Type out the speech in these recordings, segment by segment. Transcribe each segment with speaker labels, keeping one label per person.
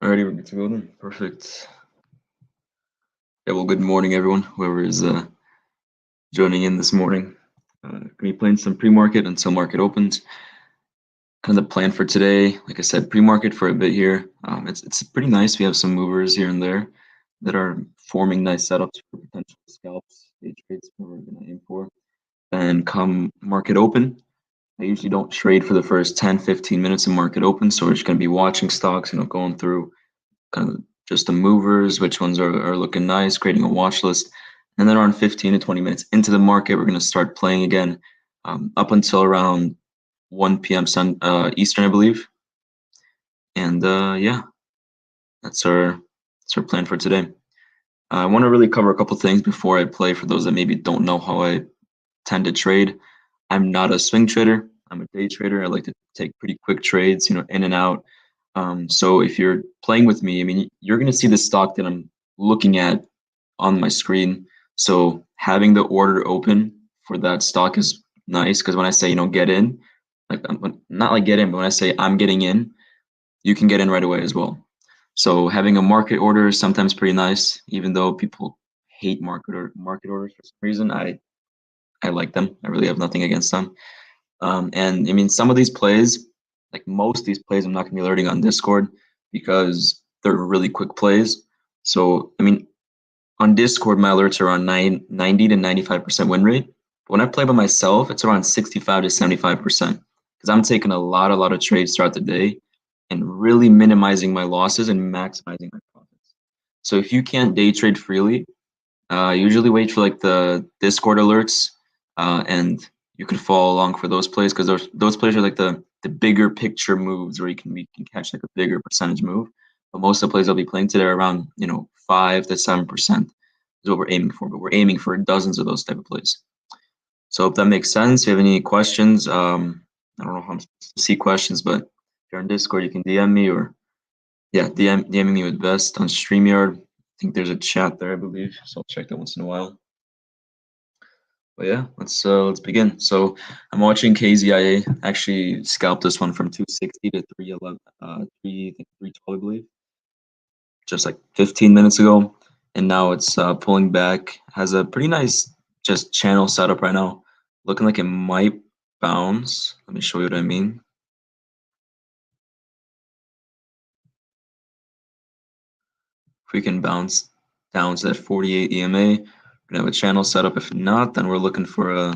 Speaker 1: Alrighty, we're good to go then. Perfect. Yeah, well, good morning, everyone. Whoever is joining in this morning. Gonna be playing some pre-market until market opens. Kind of the plan for today. Like I said, pre-market for a bit here. It's pretty nice. We have some movers here and there that are forming nice setups for potential scalps, day trades that we're gonna aim for. And come market open, I usually don't trade for the first 10, 15 minutes of market open. So we're just gonna be watching stocks, going through kind of just the movers, which ones are looking nice, creating a watch list. And then around 15 to 20 minutes into the market, we're going to start playing again up until around 1 p.m. Eastern, I believe. And yeah, that's our plan for today. I want to really cover a couple things before I play for those that maybe don't know how I tend to trade. I'm not a swing trader. I'm a day trader. I like to take pretty quick trades, in and out. So if you're playing with me, I mean, you're going to see the stock that I'm looking at on my screen. So having the order open for that stock is nice because when I say, get in, like not like get in, but when I say I'm getting in, you can get in right away as well. So having a market order is sometimes pretty nice, even though people hate market orders for some reason. I like them. I really have nothing against them. And I mean, some of these plays, like most of these plays, I'm not going to be alerting on Discord because they're really quick plays. So, I mean, on Discord, my alerts are around 90 to 95% win rate. But when I play by myself, it's around 65 to 75% because I'm taking a lot of trades throughout the day and really minimizing my losses and maximizing my profits. So if you can't day trade freely, usually wait for like the Discord alerts, and you can follow along for those plays because those plays are like the bigger picture moves where you can catch like a bigger percentage move. But most of the plays I'll be playing today are around 5 to 7% is what we're aiming for. But we're aiming for dozens of those type of plays. So if that makes sense, if you have any questions, I don't know how I'm supposed to see questions, but if you're on Discord, you can DM me or DMing me with best on StreamYard. I think there's a chat there, I believe, so I'll check that once in a while. But yeah, let's begin. So I'm watching KZIA. Actually scalped this one from 260 to 311, 312, I believe, just like 15 minutes ago, and now it's pulling back. Has a pretty nice just channel setup right now, looking like it might bounce. Let me show you what I mean. If we can bounce down to that 48 EMA, we're gonna have a channel setup. If not, then we're looking for a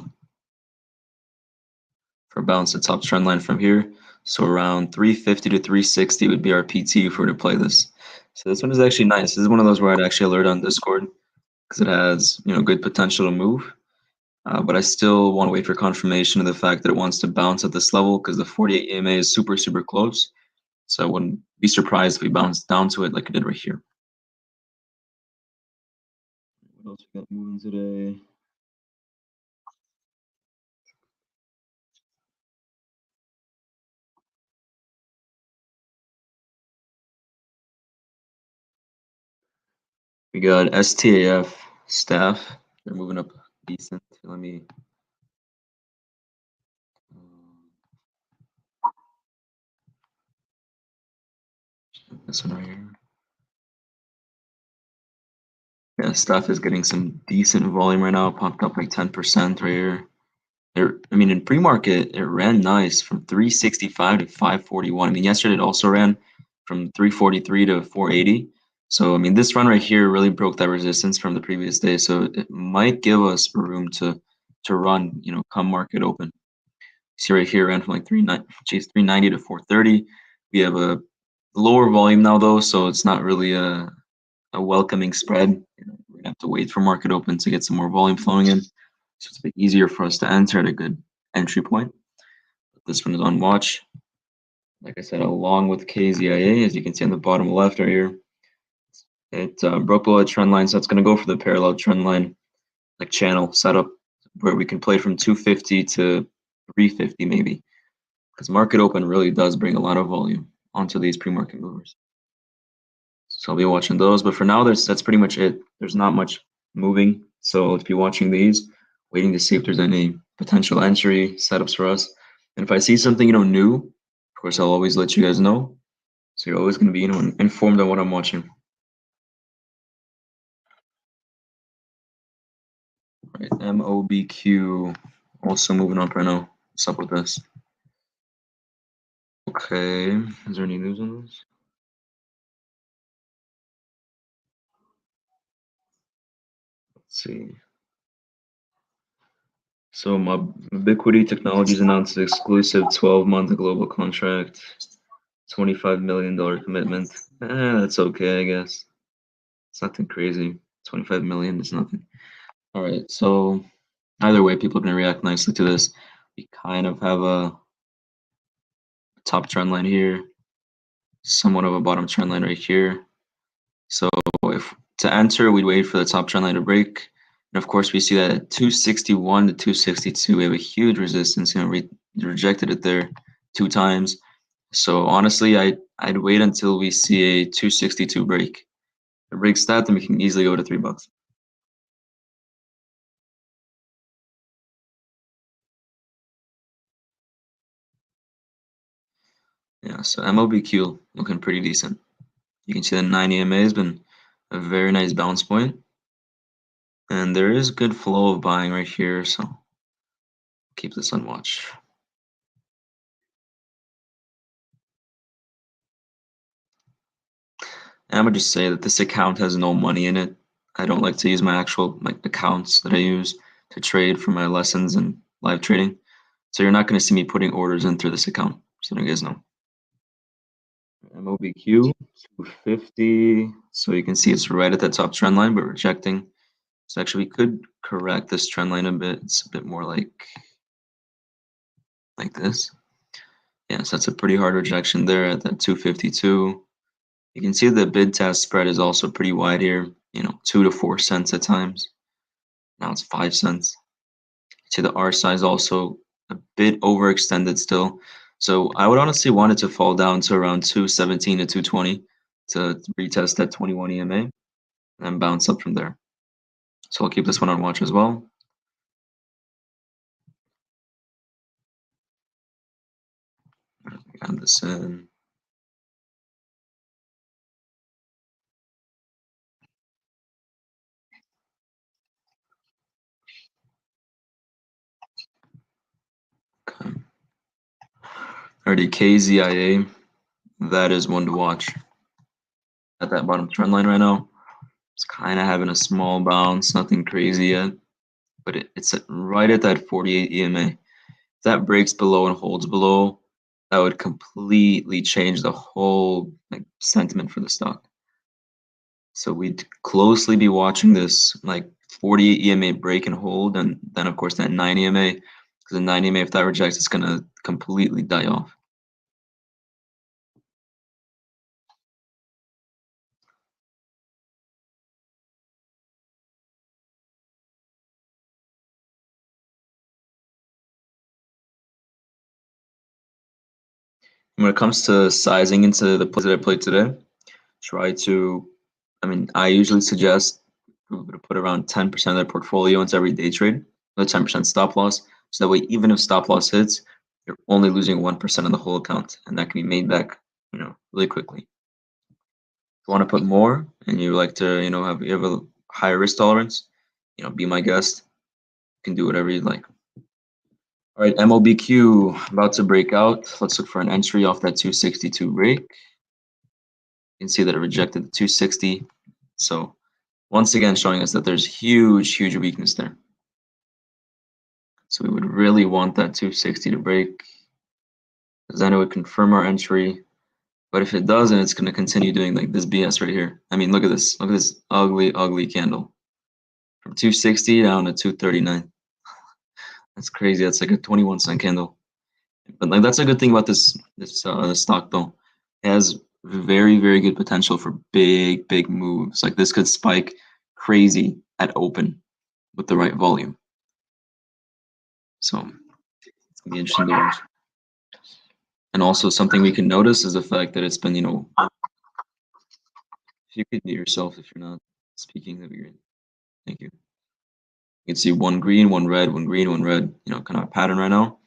Speaker 1: bounce the top trend line from here. So around 350 to 360 would be our PT if we were to play this. So this one is actually nice. This is one of those where I'd actually alert on Discord because it has good potential to move. But I still want to wait for confirmation of the fact that it wants to bounce at this level because the 48 EMA is super close. So I wouldn't be surprised if we bounce down to it like it did right here. What else we got moving today? We got STAF, Staf. They're moving up decent. Let me. This one right here. Yeah, Staf is getting some decent volume right now. Popped up like 10% right here. I mean, in pre-market, it ran nice from 365 to 541. I mean, yesterday it also ran from 343 to 480. So, I mean, this run right here really broke that resistance from the previous day. So it might give us room to run, come market open. See right here, ran from like 390 to 430. We have a lower volume now though, so it's not really a welcoming spread. We're gonna have to wait for market open to get some more volume flowing in. So it's a bit easier for us to enter at a good entry point. This one is on watch. Like I said, along with KZIA, as you can see on the bottom left right here, it broke below the trend line, so it's going to go for the parallel trend line, like channel setup, where we can play from 250 to 350 maybe, because market open really does bring a lot of volume onto these pre-market movers. So I'll be watching those, but for now, that's pretty much it. There's not much moving, so let's be watching these, waiting to see if there's any potential entry setups for us. And if I see something new, of course, I'll always let you guys know. So you're always going to be, informed on what I'm watching. Right, Mobq also moving up right now. What's up with this? Okay, is there any news on this? Let's see. So Mobq Technologies announced an exclusive 12-month global contract, $25 million commitment. That's okay, I guess. It's nothing crazy. 25 million is nothing. All right, so either way, people are going to react nicely to this. We kind of have a top trend line here, somewhat of a bottom trend line right here. So if to enter, we'd wait for the top trend line to break. And of course, we see that at 261 to 262, we have a huge resistance, rejected it there 2 times. So honestly, I'd wait until we see a 262 break. If it breaks that, then we can easily go to $3. Yeah, so Mobq looking pretty decent. You can see the 9 EMA has been a very nice bounce point. And there is good flow of buying right here, so keep this on watch. And I'm gonna just say that this account has no money in it. I don't like to use my actual accounts that I use to trade for my lessons and live trading. So you're not gonna see me putting orders in through this account. So you guys know. Mobq 250. So you can see it's right at that top trend line, but rejecting. So actually we could correct this trend line a bit. It's a bit more like this. Yeah, so that's a pretty hard rejection there at that 252. You can see the bid test spread is also pretty wide here, 2 to 4 cents at times. Now it's 5 cents. You see the R size also a bit overextended still. So I would honestly want it to fall down to around 217 to 220 to retest that 21 EMA and then bounce up from there. So I'll keep this one on watch as well. Add this in. Okay. Already KZIA, that is one to watch. At that bottom trend line right now, it's kind of having a small bounce, nothing crazy yet, but it's right at that 48 EMA. If that breaks below and holds below, that would completely change the whole sentiment for the stock. So we'd closely be watching this 48 EMA break and hold, and then of course that 9 EMA, because the 9 EMA, if that rejects, it's gonna completely die off. When it comes to sizing into the plays that I played today, try to, I usually suggest people to put around 10% of their portfolio into every day trade, with 10% stop loss. So that way, even if stop loss hits, you're only losing 1% of the whole account, and that can be made back, really quickly. If you want to put more and you like to, you have a higher risk tolerance, be my guest. You can do whatever you'd like. All right, Mobq about to break out. Let's look for an entry off that 262 break. You can see that it rejected the 260. So once again, showing us that there's huge weakness there. So we would really want that 260 to break, because then it would confirm our entry. But if it doesn't, it's going to continue doing this BS right here. Look at this. Look at this ugly candle. From 260 down to 239. That's crazy. That's like a 21-cent candle. But that's a good thing about this stock though. It has very good potential for big moves. This could spike crazy at open with the right volume. So it's gonna be interesting to watch. And also something we can notice is the fact that it's been, if you could mute yourself if you're not speaking, that'd be great. Thank you. You can see one green, one red, one green, one red, kind of a pattern right now.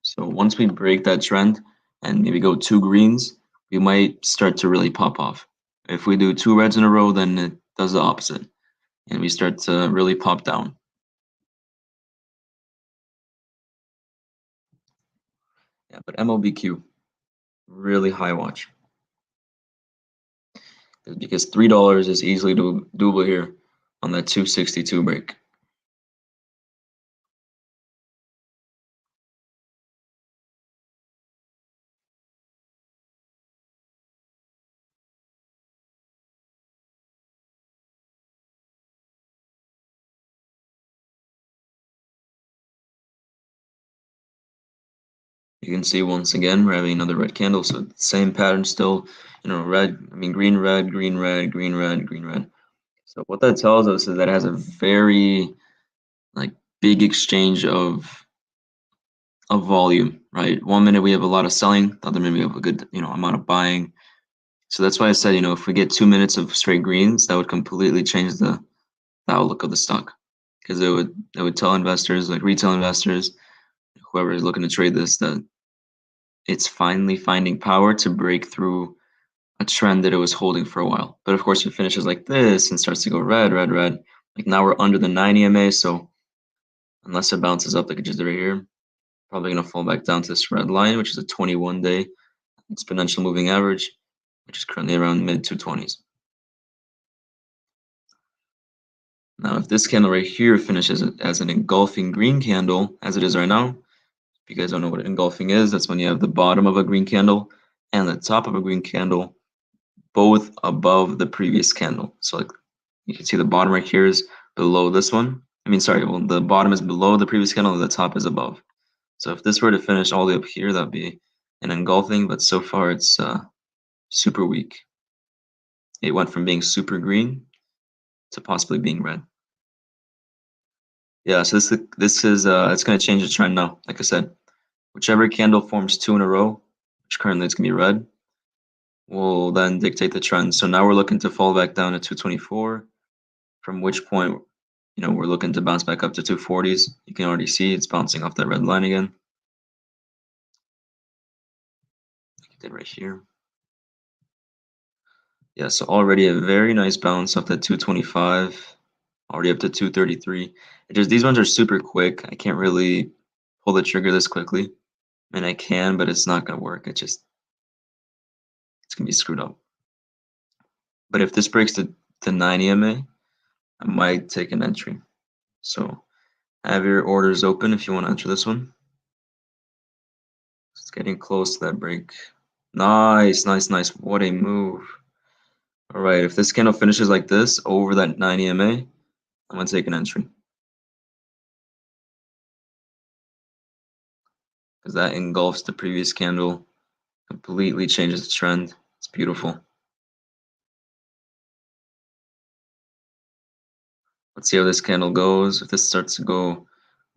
Speaker 1: So once we break that trend and maybe go 2 greens, we might start to really pop off. If we do 2 reds in a row, then it does the opposite, and we start to really pop down. Yeah, but Mobq, really high watch. Because $3 is easily doable here on that 262 break. You can see once again we're having another red candle, so same pattern still, green, red, green, red, green, red, green, red. So what that tells us is that it has a very big exchange of volume, right? 1 minute we have a lot of selling, the other minute we have a good amount of buying. So that's why I said, if we get 2 minutes of straight greens, that would completely change the outlook of the stock, because it would tell investors, like retail investors, whoever is looking to trade this, that it's finally finding power to break through a trend that it was holding for a while. But of course, if it finishes like this and starts to go red, red, red, like now we're under the 9 EMA, so unless it bounces up like it just did right here, probably going to fall back down to this red line, which is a 21-day exponential moving average, which is currently around mid 220s. Now, if this candle right here finishes as an engulfing green candle, as it is right now, if you guys don't know what engulfing is, that's when you have the bottom of a green candle and the top of a green candle both above the previous candle. So like you can see the bottom right here is below this one. The bottom is below the previous candle and the top is above. So if this were to finish all the way up here, that'd be an engulfing, but so far it's super weak. It went from being super green to possibly being red. Yeah, so this is it's going to change the trend now. Like I said, whichever candle forms 2 in a row, which currently it's going to be red, will then dictate the trend. So now we're looking to fall back down to 224, from which point we're looking to bounce back up to 240s. You can already see it's bouncing off that red line again. Like it did right here. Yeah, so already a very nice bounce off that 225, already up to 233. These ones are super quick. I can't really pull the trigger this quickly. I mean, I can, but it's not going to work. It's going to be screwed up. But if this breaks to 9 EMA, I might take an entry. So have your orders open if you want to enter this one. It's getting close to that break. Nice, nice, nice. What a move. All right, if this candle finishes like this over that 9 EMA, I'm going to take an entry. Because that engulfs the previous candle, completely changes the trend. It's beautiful. Let's see how this candle goes. If this starts to go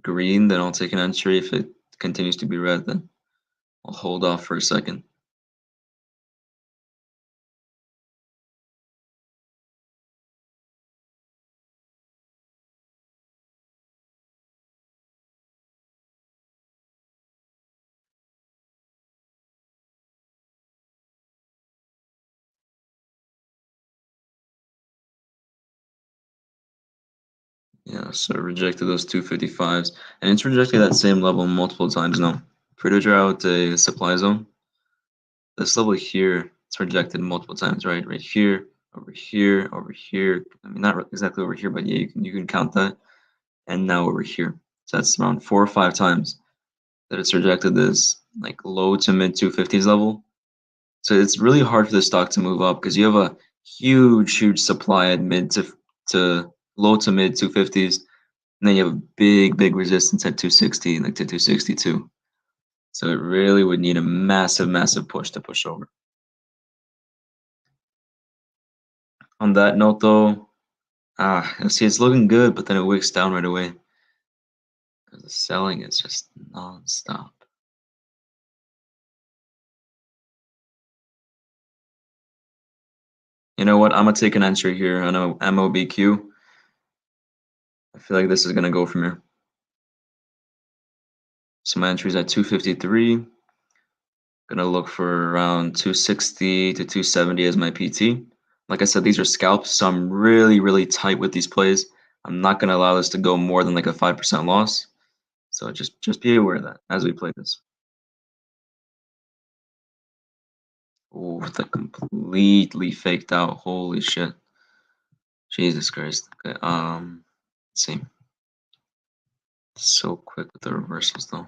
Speaker 1: green, then I'll take an entry. If it continues to be red, then I'll hold off for a second. Yeah, so it rejected those 255s, and it's rejected that same level multiple times now. For to draw out a supply zone, this level here, it's rejected multiple times, right? Right here, over here, over here. I mean, not exactly over here, but yeah, you can count that. And now over here. So that's around 4 or 5 times that it's rejected this like low to mid 250s level. So it's really hard for the stock to move up because you have a huge supply at mid to low to mid 250s. And then you have a big resistance at 260, like to 262. So it really would need a massive push to push over. On that note, though, see, it's looking good, but then it wicks down right away. Because the selling is just non-stop. You know what? I'm going to take an entry here on a Mobq. I feel like this is going to go from here. So my entry's at 253. Gonna look for around 260 to 270 as my PT. Like I said, these are scalps, so I'm really, really tight with these plays. I'm not gonna allow this to go more than like a 5% loss. So just be aware of that as we play this. Oh, the completely faked out. Holy shit. Jesus Christ. Okay, let's see. So quick with the reversals though.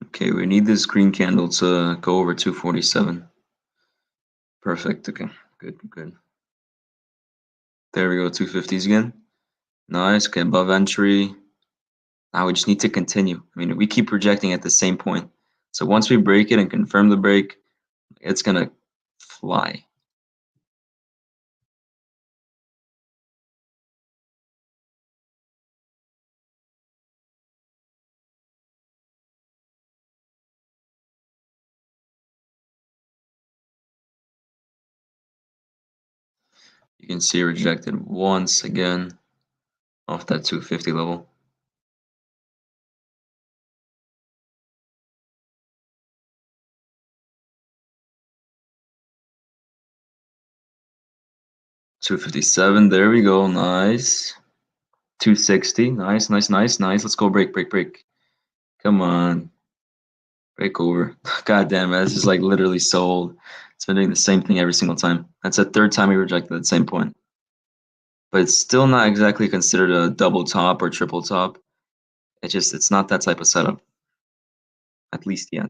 Speaker 1: Okay, we need this green candle to go over 247. Perfect. Okay, good, good. There we go, 250s again. Nice. Okay, above entry. Now we just need to continue. I mean, we keep projecting at the same point. So once we break it and confirm the break, it's gonna fly. You can see rejected once again off that 250 level. $257, there we go, nice. 260, nice, nice, nice, nice. Let's go break, break, break. Come on. Break over. God damn it, this is like literally so old. It's been doing the same thing every single time. That's the third time we rejected at the same point. But it's still not exactly considered a double top or triple top. It's not that type of setup. At least yet.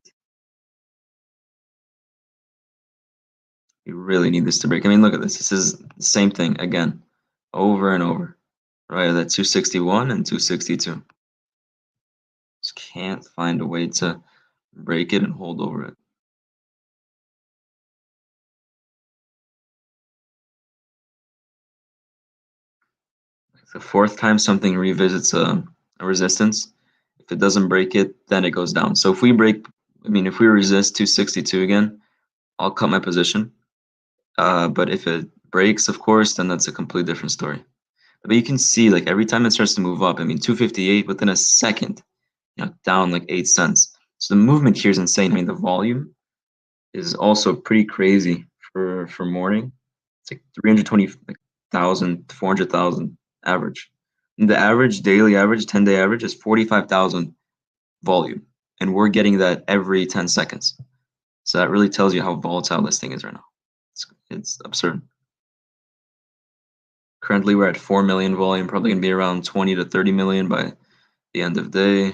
Speaker 1: You really need this to break. I mean, look at this. This is the same thing again, over and over. Right, that 261 and 262. Just can't find a way to break it and hold over it. The fourth time something revisits a resistance, if it doesn't break it, then it goes down. So if we break, I mean, if we resist 262 again, I'll cut my position. But if it breaks, of course, then that's a completely different story. But you can see, like, every time it starts to move up, I mean, 258 within a second, down like 8 cents. So the movement here is insane. I mean, the volume is also pretty crazy for morning. It's like 320,000, 400,000 average. And the average daily average, 10-day average is 45,000 volume, and we're getting that every 10 seconds. So that really tells you how volatile this thing is right now. It's absurd. Currently, we're at 4 million volume, probably gonna be around 20 to 30 million by the end of day.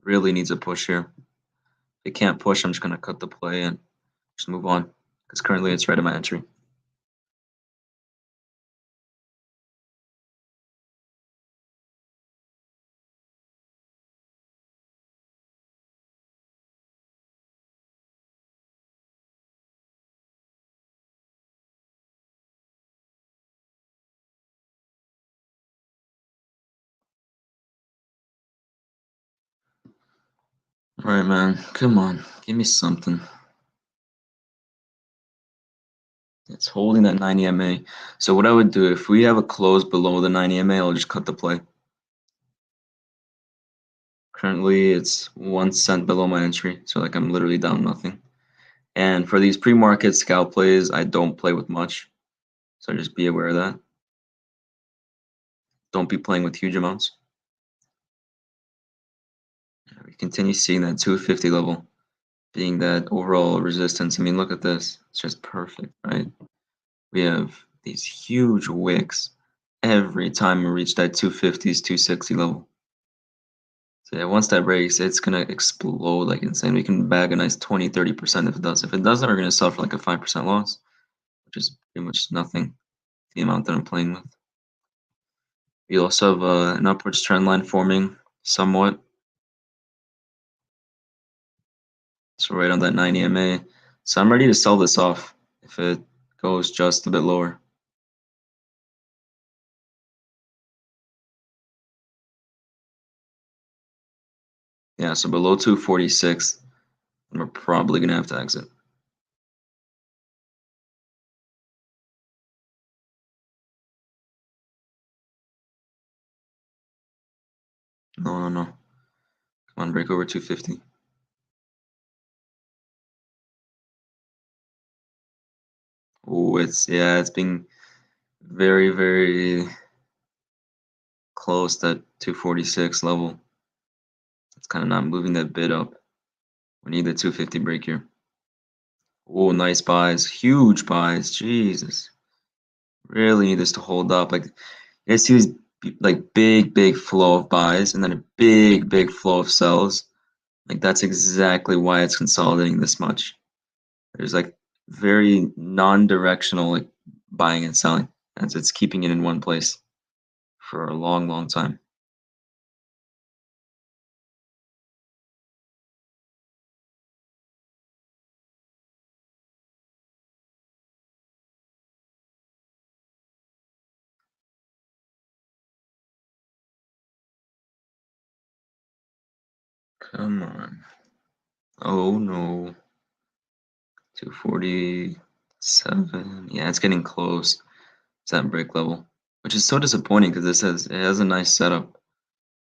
Speaker 1: Really needs a push here. If it can't push, I'm just gonna cut the play and just move on, because currently it's right at my entry. All right, man. Come on, give me something. It's holding that 90 MA. So what I would do, if we have a close below the 90 MA, I'll just cut the play. Currently, it's 1 cent below my entry, so like I'm literally down nothing. And for these pre-market scalp plays, I don't play with much, so just be aware of that. Don't be playing with huge amounts. We continue seeing that 250 level being that overall resistance. I mean, look at this. It's just perfect, right? We have these huge wicks every time we reach that 250s, 260 level. So yeah, once that breaks, it's gonna explode like insane. We can bag a nice 20, 30% if it does. If it doesn't, we're gonna suffer like a 5% loss, which is pretty much nothing, the amount that I'm playing with. We also have an upwards trend line forming somewhat. So right on that 90 MA. So I'm ready to sell this off if it goes just a bit lower. Yeah, so below 246, we're probably gonna have to exit. No. Come on, break over 250. Oh, it's being very, very close to that 246 level. It's kind of not moving that bid up. We need the 250 break here. Oh, nice buys, huge buys. Jesus, really need this to hold up. Like, you see these like big flow of buys and then a big flow of sells. Like that's exactly why it's consolidating this much. There's like very non-directional like buying and selling, as it's keeping it in one place for a long time. Come on. Oh no. 247. Yeah, it's getting close to that break level, which is so disappointing because it has a nice setup.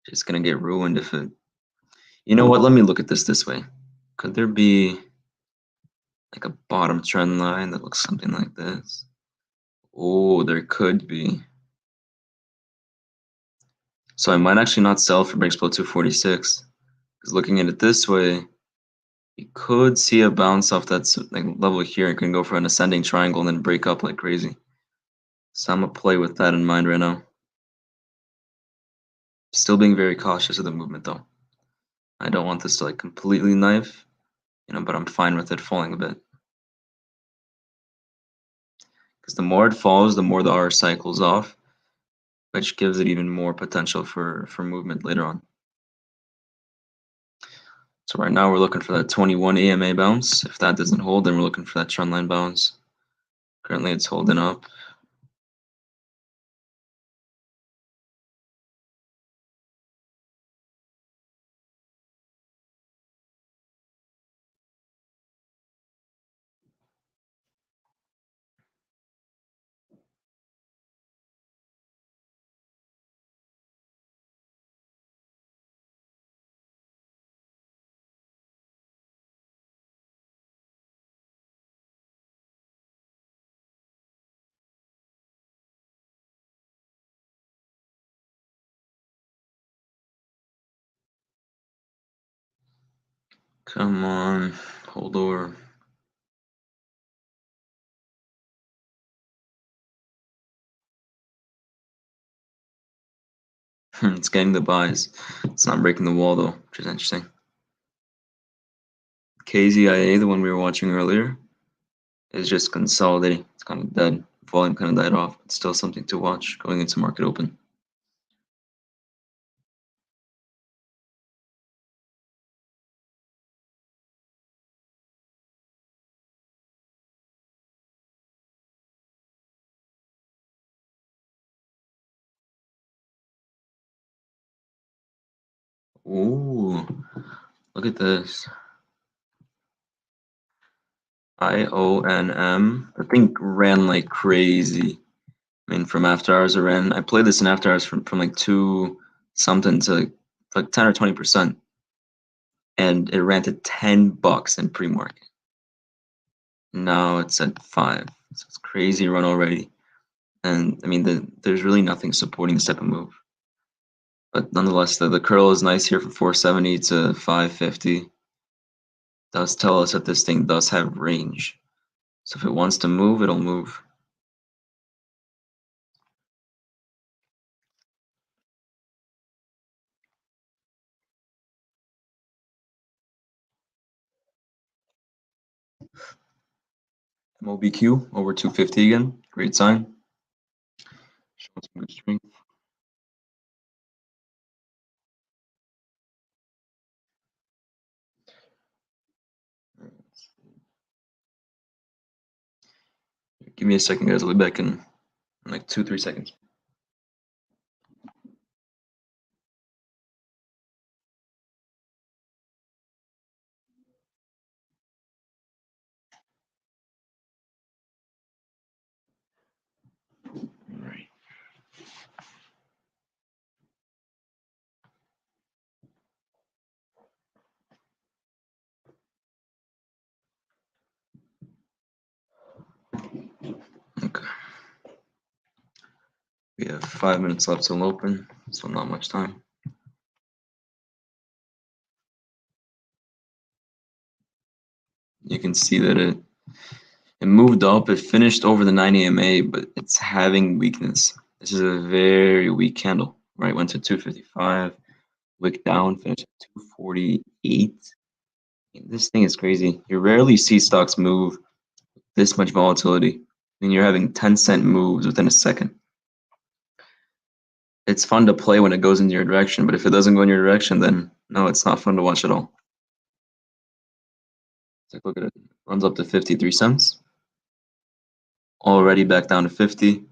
Speaker 1: Just gonna get ruined if it. You know what? Let me look at this way. Could there be like a bottom trend line that looks something like this? Oh, there could be. So I might actually not sell for breaks below 246. Because looking at it this way, you could see a bounce off that like level here and can go for an ascending triangle and then break up like crazy. So I'm gonna play with that in mind right now. Still being very cautious of the movement though. I don't want this to like completely knife, but I'm fine with it falling a bit. Because the more it falls, the more the R cycles off, which gives it even more potential for movement later on. So right now we're looking for that 21 AMA bounce. If that doesn't hold, then we're looking for that trendline bounce. Currently it's holding up. Come on, hold over. It's getting the buys. It's not breaking the wall though, which is interesting. KZIA, the one we were watching earlier, is just consolidating. It's kind of dead. Volume kind of died off. It's still something to watch going into market open. Ooh, look at this. IONM. I think ran like crazy. I mean, from after hours, it ran. I played this in after hours from like 2 something to like 10 or 20%. And it ran to $10 in pre-market. Now it's at 5. So it's crazy run already. And I mean, there's really nothing supporting this type of move. But nonetheless, the curl is nice here from 470 to 550. Does tell us that this thing does have range. So if it wants to move, it'll move. Mobq over 250 again. Great sign. Showing some good strength. Give me a second, guys. I'll be back in like 2-3 seconds. All right. We have 5 minutes left till open, so not much time. You can see that it moved up, it finished over the 9 EMA, but it's having weakness. This is a very weak candle, right? Went to 255, wick down, finished at 248. This thing is crazy. You rarely see stocks move this much volatility. I mean, you're having 10-cent moves within a second. It's fun to play when it goes in your direction, but if it doesn't go in your direction, then no, it's not fun to watch at all. Take a look at it. Runs up to 53 cents. Already back down to 50.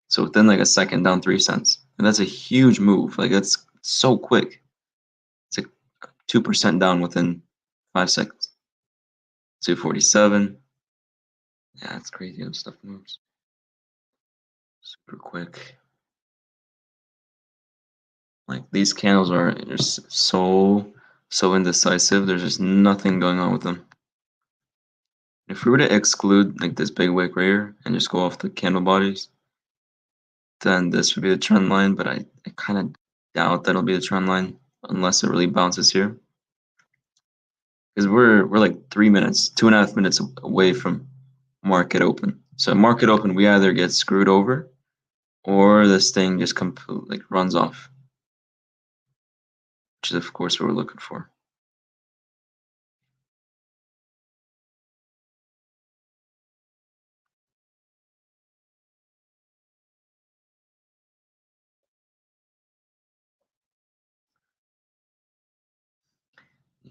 Speaker 1: So within like a second, down 3 cents. And that's a huge move. Like that's so quick. It's like 2% down within 5 seconds. 247. Yeah, it's crazy how stuff moves. Super quick. Like these candles are just so indecisive. There's just nothing going on with them. If we were to exclude like this big wick right here and just go off the candle bodies, then this would be the trend line, but I kind of doubt that'll be the trend line unless it really bounces here. Because we're like 3 minutes, 2.5 minutes away from market open. So market open, we either get screwed over or this thing just completely like runs off, which is of course what we're looking for.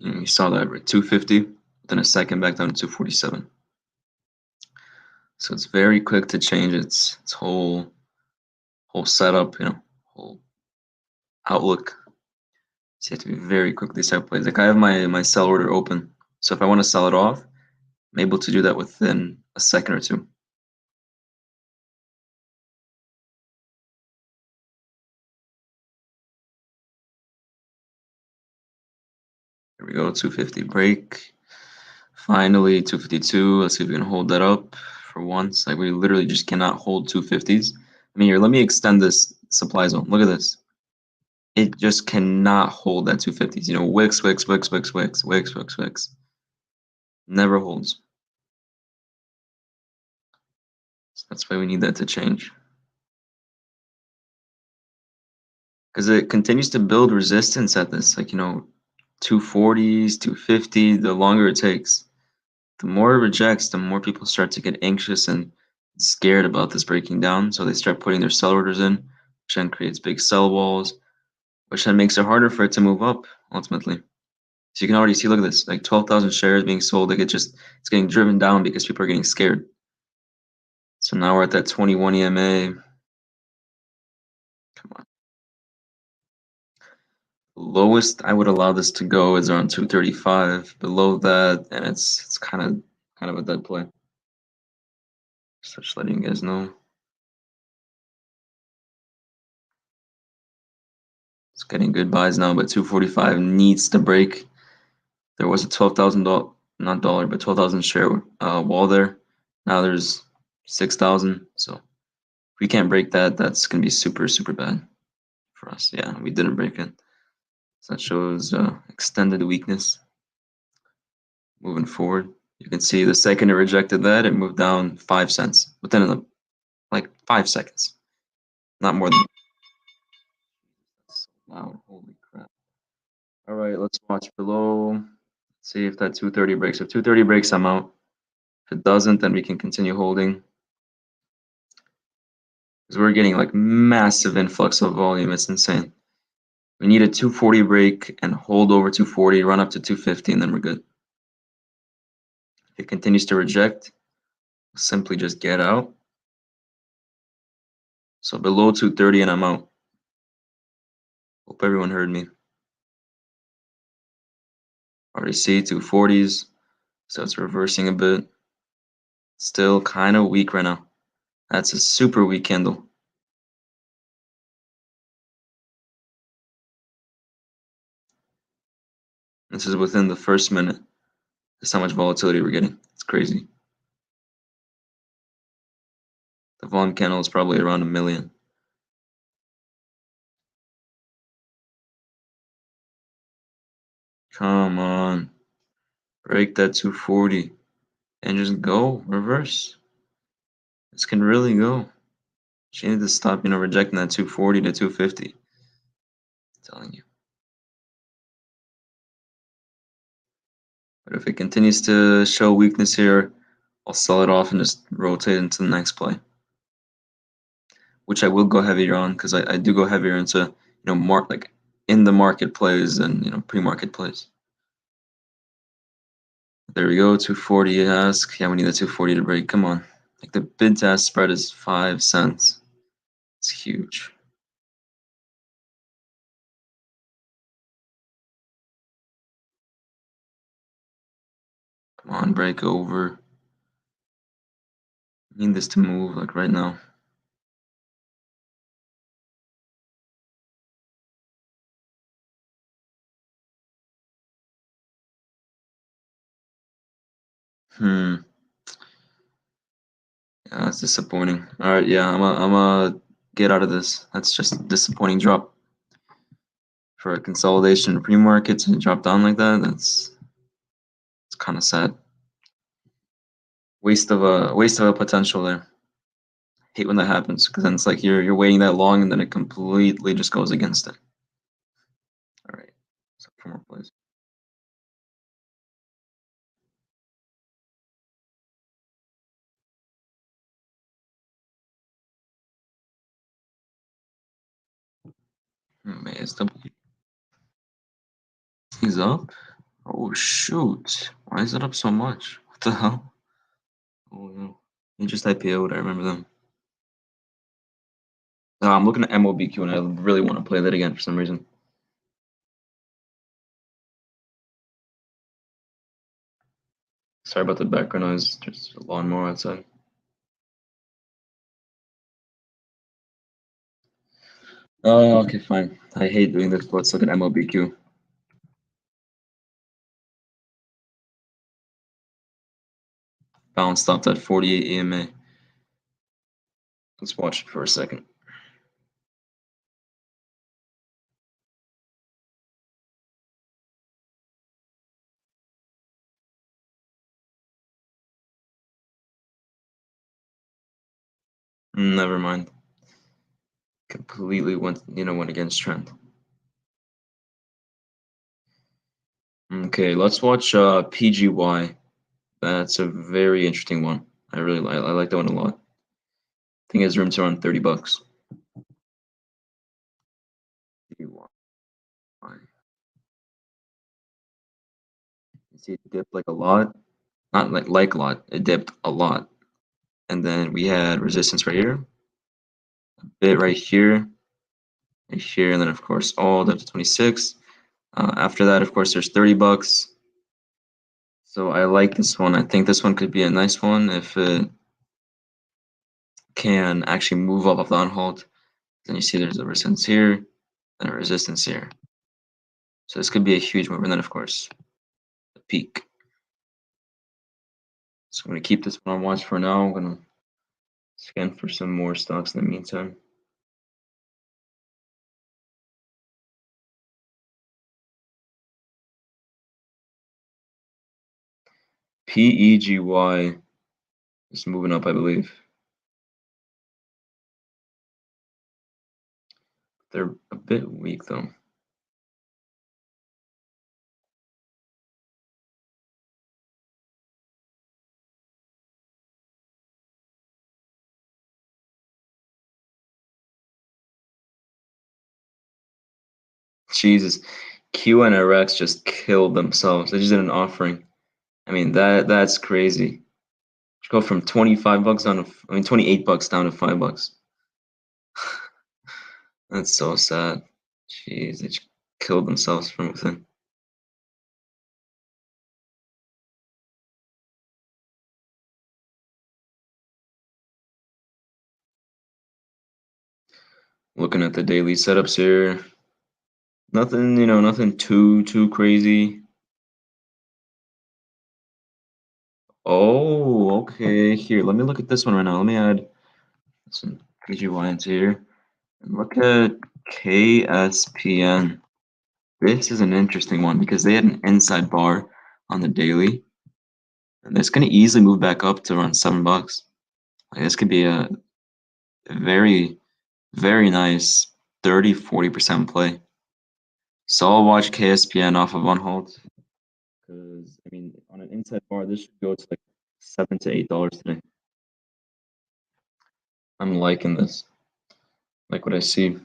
Speaker 1: You saw that at 250, then a second back down to 247. So it's very quick to change its whole setup, whole outlook. So you have to be very quick with these type of plays. Like I have my sell order open, so if I want to sell it off, I'm able to do that within a second or two. Here we go, 250 break. Finally, 252. Let's see if we can hold that up for once. Like we literally just cannot hold 250s. I mean, here, let me extend this supply zone. Look at this. It just cannot hold that 250s. Wicks, wicks, wicks, wicks, wicks, wicks, wicks, wicks. Never holds. So that's why we need that to change. Because it continues to build resistance at this, like, 240s, 250, the longer it takes. The more it rejects, the more people start to get anxious and scared about this breaking down. So they start putting their sell orders in, which then creates big sell walls, which then makes it harder for it to move up ultimately. So you can already see, look at this, like 12,000 shares being sold. Like it's getting driven down because people are getting scared. So now we're at that 21 EMA. Come on. Lowest I would allow this to go is around 235. Below that, and it's kind of a dead play. So just letting you guys know. It's getting good buys now, but 245 needs to break. There was a $12,000, not dollar, but 12,000 share wall there. Now there's 6,000. So if we can't break that, that's gonna be super, super bad for us. Yeah, we didn't break it. So that shows extended weakness. Moving forward, you can see the second it rejected that, it moved down 5 cents within like 5 seconds, not more than. Wow, holy crap! All right, let's watch below. Let's see if that 230 breaks. If 230 breaks, I'm out. If it doesn't, then we can continue holding. Because we're getting like massive influx of volume. It's insane. We need a 240 break and hold over 240, run up to 250, and then we're good. If it continues to reject, simply just get out. So below 230 and I'm out. Hope everyone heard me. Already see 240s, so it's reversing a bit. Still kind of weak right now. That's a super weak candle. This is within the first minute. That's how much volatility we're getting. It's crazy. The volume candle is probably around 1 million. Come on. Break that 240 and just go reverse. This can really go. She needs to stop, rejecting that 240 to 250. I'm telling you. But if it continues to show weakness here, I'll sell it off and just rotate into the next play. Which I will go heavier on, because I do go heavier into, like in the market plays and, pre-market plays. There we go, 240 ask. Yeah, we need that 240 to break. Come on. Like the bid to ask spread is 5 cents. It's huge. Come on, break over. I need this to move like right now. Yeah, that's disappointing. All right, yeah, I'm a get out of this. That's just a disappointing drop for a consolidation pre-market to drop down like that. It's kind of sad. Waste of a potential there. Hate when that happens, because then it's like you're waiting that long and then it completely just goes against it. All right, so 4 more plays. ASW. He's up. Oh shoot! Why is it up so much? What the hell? Oh no! He just IPO'd. I remember them. I'm looking at Mobq and I really want to play that again for some reason. Sorry about the background noise. Just a lawnmower outside. Oh, okay, fine. I hate doing this, but let's look at Mobq. Balance stopped at 48 EMA. Let's watch it for a second. Never mind. Completely went against trend. Okay, let's watch PGY. That's a very interesting one. I like that one a lot. I think it has room to around $30. PGY. You see it dipped like a lot. Not like a lot. It dipped a lot. And then we had resistance right here. A bit right here. Right here, and then of course all the way up to 26. After that, of course, there's $30. So I like this one. I think this one could be a nice one if it can actually move up of the halt. Then you see there's a resistance here and a resistance here. So this could be a huge move. And then of course, the peak. So I'm going to keep this one on watch for now. I'm going to scan for some more stocks in the meantime. PEGY is moving up, I believe. They're a bit weak though. Jesus, QNRX just killed themselves. They just did an offering. I mean that's crazy. Go from $25 down to $28 down to $5. That's so sad. Jeez, they just killed themselves from within. Looking at the daily setups here, nothing, nothing too crazy. Oh, okay. Here, let me look at this one right now. Let me add some PGY into here and look at Kspn. This is an interesting one because they had an inside bar on the daily, and it's going to easily move back up to around $7. Like, this could be a very, very nice 30-40% play. So I'll watch Kspn off of on halt because I mean on an inside bar this should go to like $7 to $8 today. I'm liking this. Like what I see.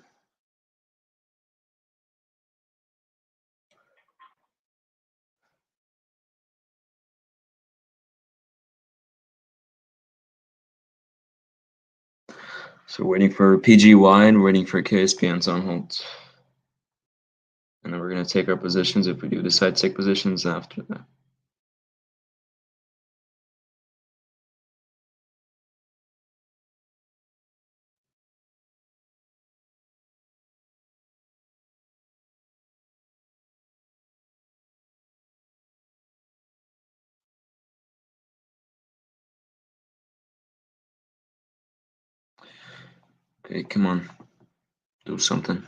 Speaker 1: So waiting for PGY and waiting for Kspn's on hold. And then we're going to take our positions if we do decide to take positions after that. Okay, come on. Do something.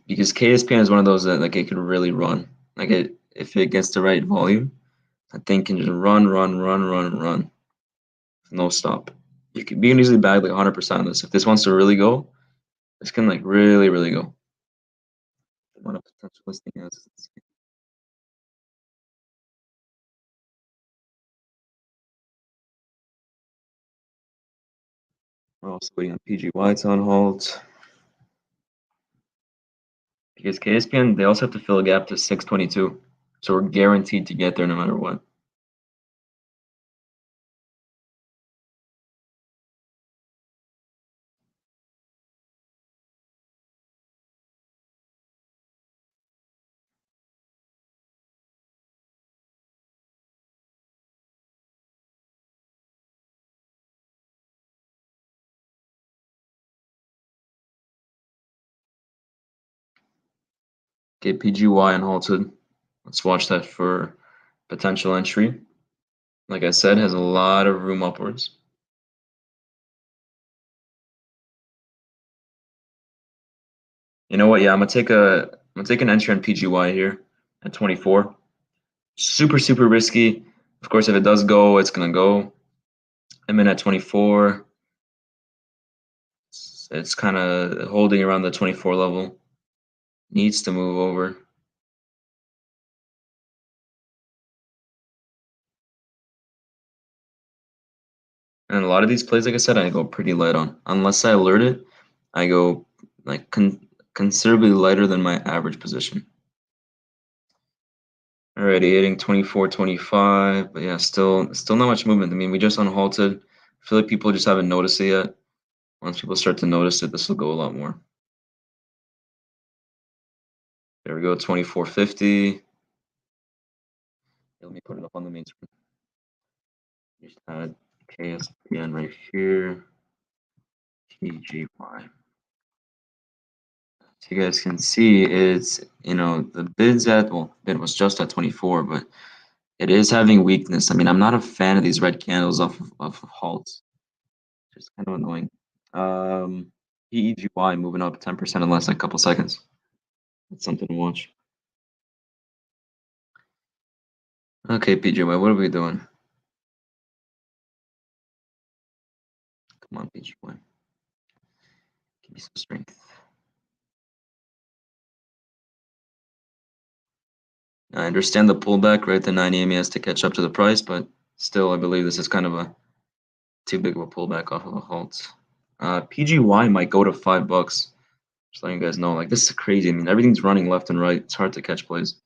Speaker 1: Because Kspn is one of those that like it could really run. Like if it gets the right volume, I think can just run. No stop. You can easily bag like 100% of this. If this wants to really go, this can like really go. What a potential listing is. We're also waiting on PGY to on hold. Because Kspn, they also have to fill a gap to 622. So we're guaranteed to get there no matter what. Okay, PGY and halted. Let's watch that for potential entry. Like I said, has a lot of room upwards. You know what? Yeah, I'm gonna take an entry on PGY here at 24. Super risky. Of course, if it does go, it's gonna go. I'm in at 24. It's kind of holding around the 24 level. Needs to move over. And a lot of these plays, like I said, I go pretty light on. Unless I alert it, I go like considerably lighter than my average position. Alrighty, hitting 24, 25, but yeah, still not much movement. I mean, we just unhalted. I feel like people just haven't noticed it yet. Once people start to notice it, this will go a lot more. There we go, 24.50. Let me put it up on the main screen. Just add Kspn right here. PGY. So you guys can see it's, the bid was just at 24, but it is having weakness. I mean, I'm not a fan of these red candles off of halts. Just kind of annoying. PEGY moving up 10% in less than a couple seconds. That's something to watch. Okay, PGY, what are we doing? Come on, PGY. Give me some strength. I understand the pullback, right? The 9 AM has to catch up to the price, but still, I believe this is kind of a too big of a pullback off of a halt. PGY might go to $5. Just letting you guys know, like this is crazy. I mean, everything's running left and right. It's hard to catch plays.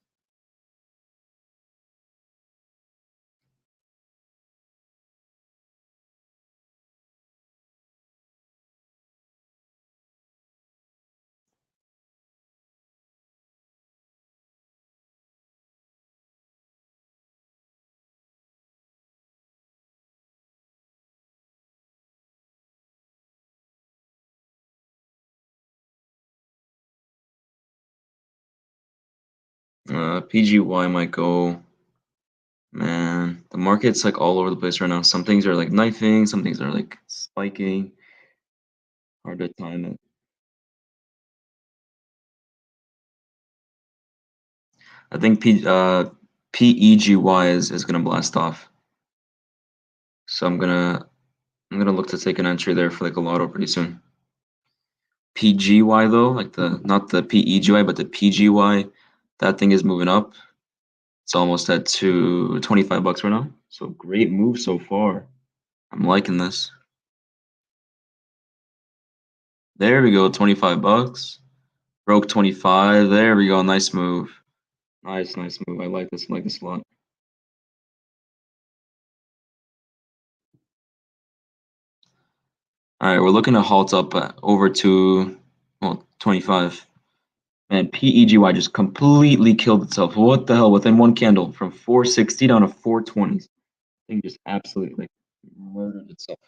Speaker 1: PGY might go. Man, the market's like all over the place right now. Some things are like knifing, some things are like spiking. Hard to time it. I think PEGY is gonna blast off. So I'm gonna look to take an entry there for like a lotto pretty soon. PGY though, like not the PEGY, but the PGY, that thing is moving up. It's almost at $25 right now. So great move so far. I'm liking this. There we go, $25. Broke 25. There we go. Nice move. Nice move. I like this. I like this a lot. All right, we're looking to halt up over to 25. And PEGY just completely killed itself. What the hell? Within one candle, from 460 down to 420s. Thing just absolutely murdered itself.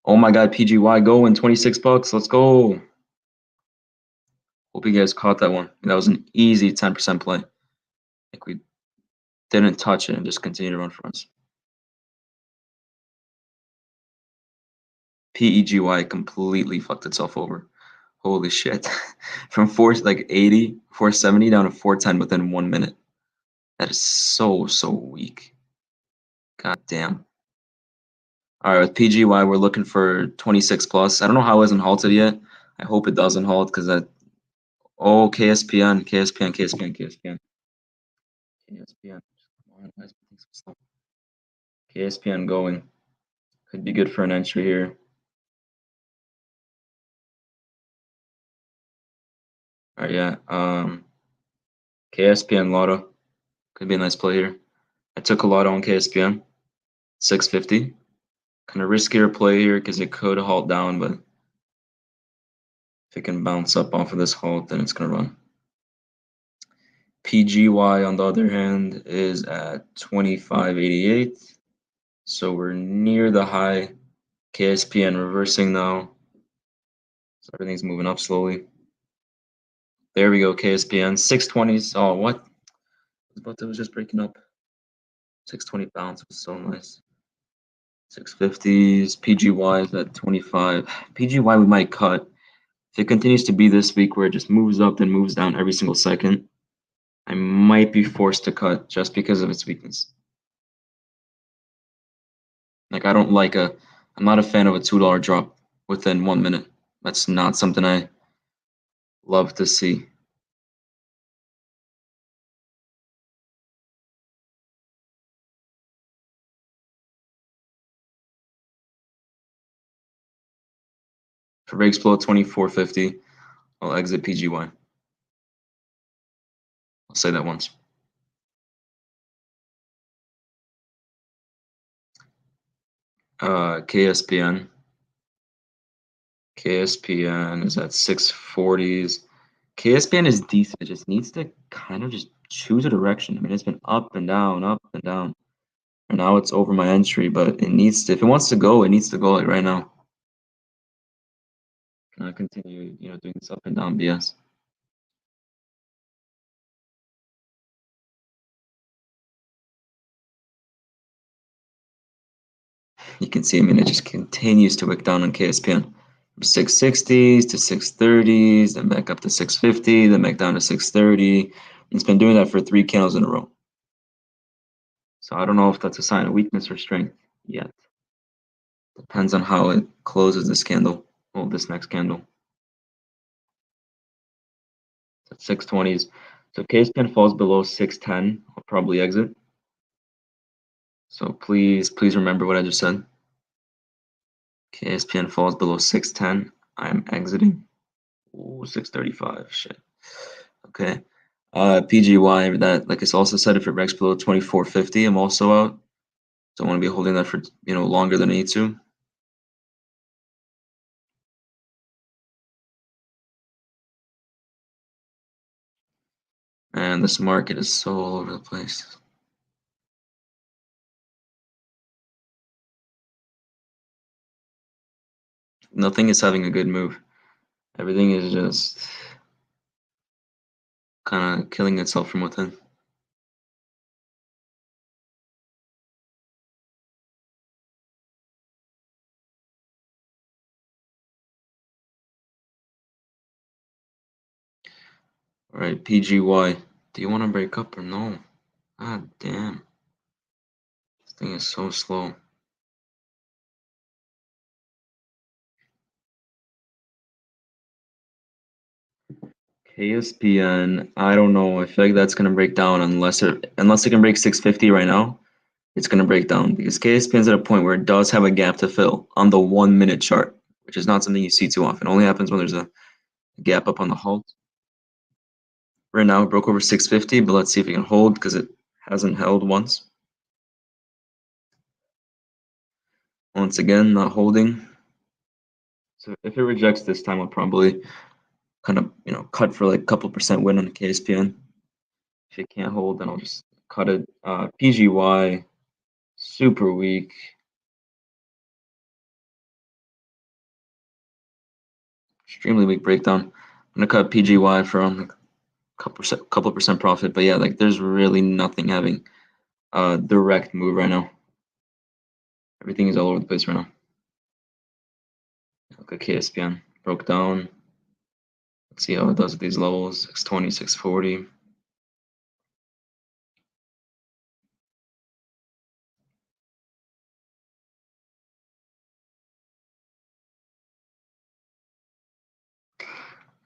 Speaker 1: Oh my God, PGY going $26. Let's go. Hope you guys caught that one. That was an easy 10% play. Like we didn't touch it and just continued to run for us. PEGY completely fucked itself over. Holy shit. From 470 down to 410 within 1 minute. That is so weak. God damn. All right, with PGY, we're looking for 26 plus. I don't know how it hasn't halted yet. I hope it doesn't halt because that. Oh, Kspn. Kspn going. Could be good for an entry here. All right, yeah. Kspn Lotto. Could be a nice play here. I took a Lotto on Kspn. 650. Kind of riskier play here because it could halt down, but if it can bounce up off of this halt, then it's going to run. PGY, on the other hand, is at 25.88. So we're near the high. Kspn reversing now. So everything's moving up slowly. There we go, Kspn. 620s. Oh, what? But it was just breaking up. 620 bounce was so nice. 650s. PGY is at 25. PGY we might cut. If it continues to be this week where it just moves up then moves down every single second, I might be forced to cut just because of its weakness. Like I'm not a fan of a $2 drop within 1 minute. That's not something I love to see. If it breaks below 24.50, I'll exit PGY. I'll say that once. Kspn. Kspn is at 640s. Kspn is decent. It just needs to kind of just choose a direction. I mean, it's been up and down, up and down. And now it's over my entry, but it needs to, if it wants to go, it needs to go like right now. Can I continue, doing this up and down BS? You can see, I mean, it just continues to wick down on Kspn. From 660s to 630s, then back up to 650, then back down to 630. It's been doing that for 3 candles in a row. So I don't know if that's a sign of weakness or strength yet. Depends on how it closes this candle. Well, this next candle. At 620s. So Kspn falls below 610, I'll probably exit. So please remember what I just said. Kspn falls below 610, I'm exiting. Ooh, 635, shit. Okay. PGY, that, like I also said, if it breaks below 24.50, I'm also out. Don't want to be holding that for, longer than I need to. And this market is so all over the place. Nothing is having a good move. Everything is just kind of killing itself from within. All right, PGY. Do you want to break up or no? God damn. This thing is so slow. Kspn, I don't know. I feel like that's gonna break down unless it can break 650 right now. It's gonna break down because Kspn's at a point where it does have a gap to fill on the 1 minute chart, which is not something you see too often. It only happens when there's a gap up on the halt. Right now it broke over 650, but let's see if it can hold because it hasn't held once. Once again, not holding. So if it rejects this time, I'll probably kind of cut for like a couple percent win on the Kspn. If it can't hold, then I'll just cut it. PGY, super weak. Extremely weak breakdown. I'm gonna cut PGY from like couple percent profit, but yeah, like there's really nothing having a direct move right now. Everything is all over the place right now. Look at Kspn, broke down. Let's see how it does at these levels. 620, 640.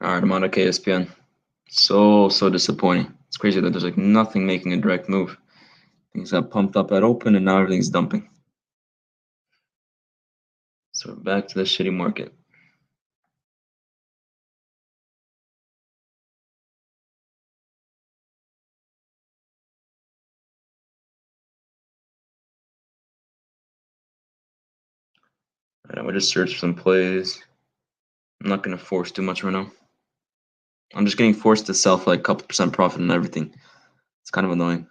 Speaker 1: All right, I'm on a Kspn. So disappointing. It's crazy that there's like nothing making a direct move. Things got pumped up at open and now everything's dumping. So we're back to the shitty market. All right, I'm gonna just search for some plays. I'm not gonna force too much right now. I'm just getting forced to sell for like a couple percent profit and everything. It's kind of annoying.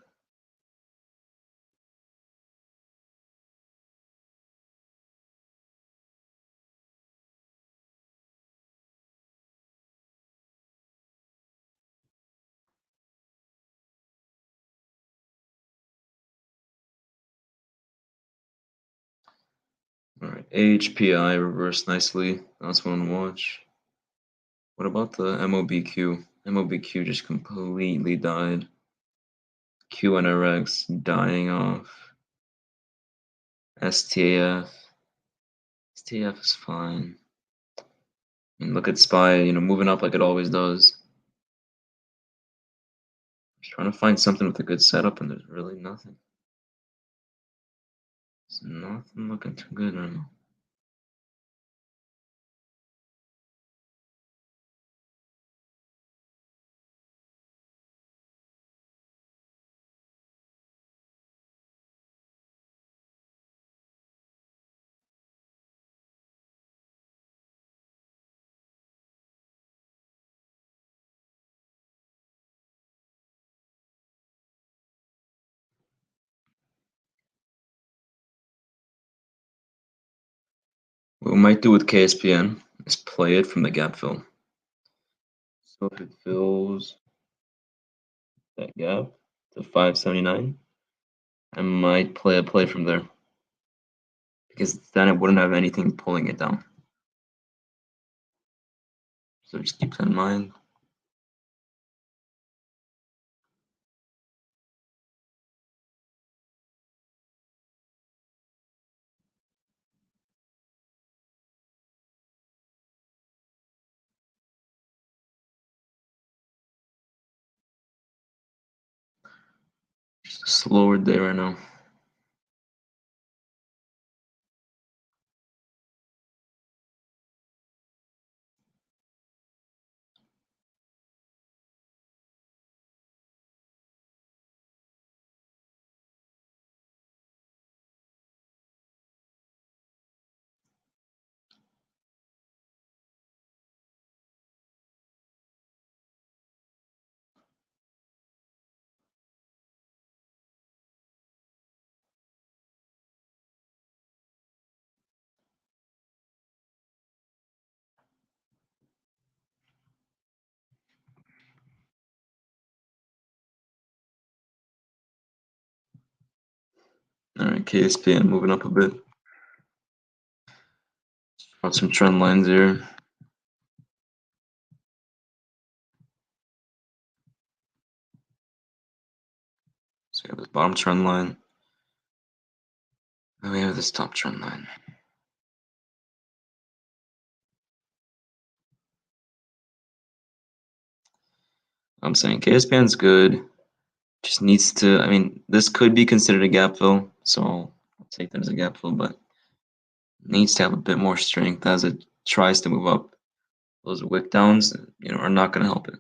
Speaker 1: All right, HPI reversed nicely. That's one to watch. What about the Mobq? Mobq just completely died. QNRX dying off. STAF. STAF is fine. And look at SPY, moving up like it always does. Just trying to find something with a good setup, and there's really nothing. There's nothing looking too good right now. What we might do with Kspn is play it from the gap fill. So if it fills that gap to 579, I might play a play from there. Because then it wouldn't have anything pulling it down. So just keep that in mind. Just a slower day right now. All right, Kspn moving up a bit. Got some trend lines here. we have this bottom trend line. And we have this top trend line. I'm saying Kspn's good. Just needs to, I mean, this could be considered a gap fill, so I'll take that as a gap fill, but needs to have a bit more strength as it tries to move up. Those wick downs, are not going to help it.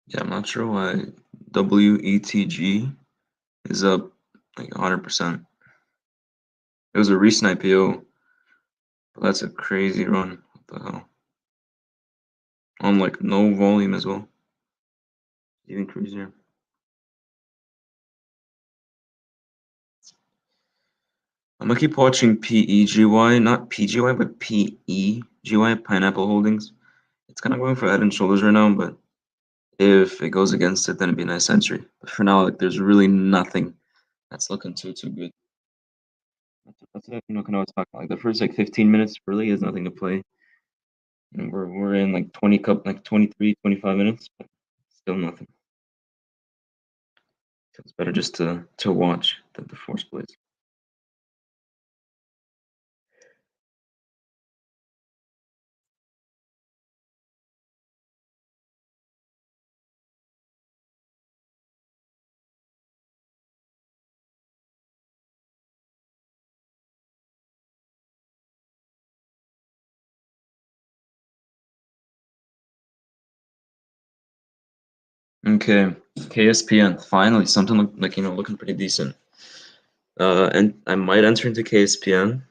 Speaker 1: Yeah, I'm not sure why WETG is up like 100%. It was a recent IPO, but that's a crazy run. What the hell? On like no volume as well. Even crazier. I'm gonna keep watching PEGY, not PGY, but PEGY, Pineapple Holdings. It's kind of going for head and shoulders right now, but if it goes against it, then it'd be a nice entry. But for now, like, there's really nothing that's looking too good. That's what kind of I was talking about. Like the first like 15 minutes really is nothing to play. And we're in like 23, 25 minutes, but still nothing. So it's better just to watch than to force plays. Okay, Kspn, finally something like looking pretty decent. And I might enter into Kspn.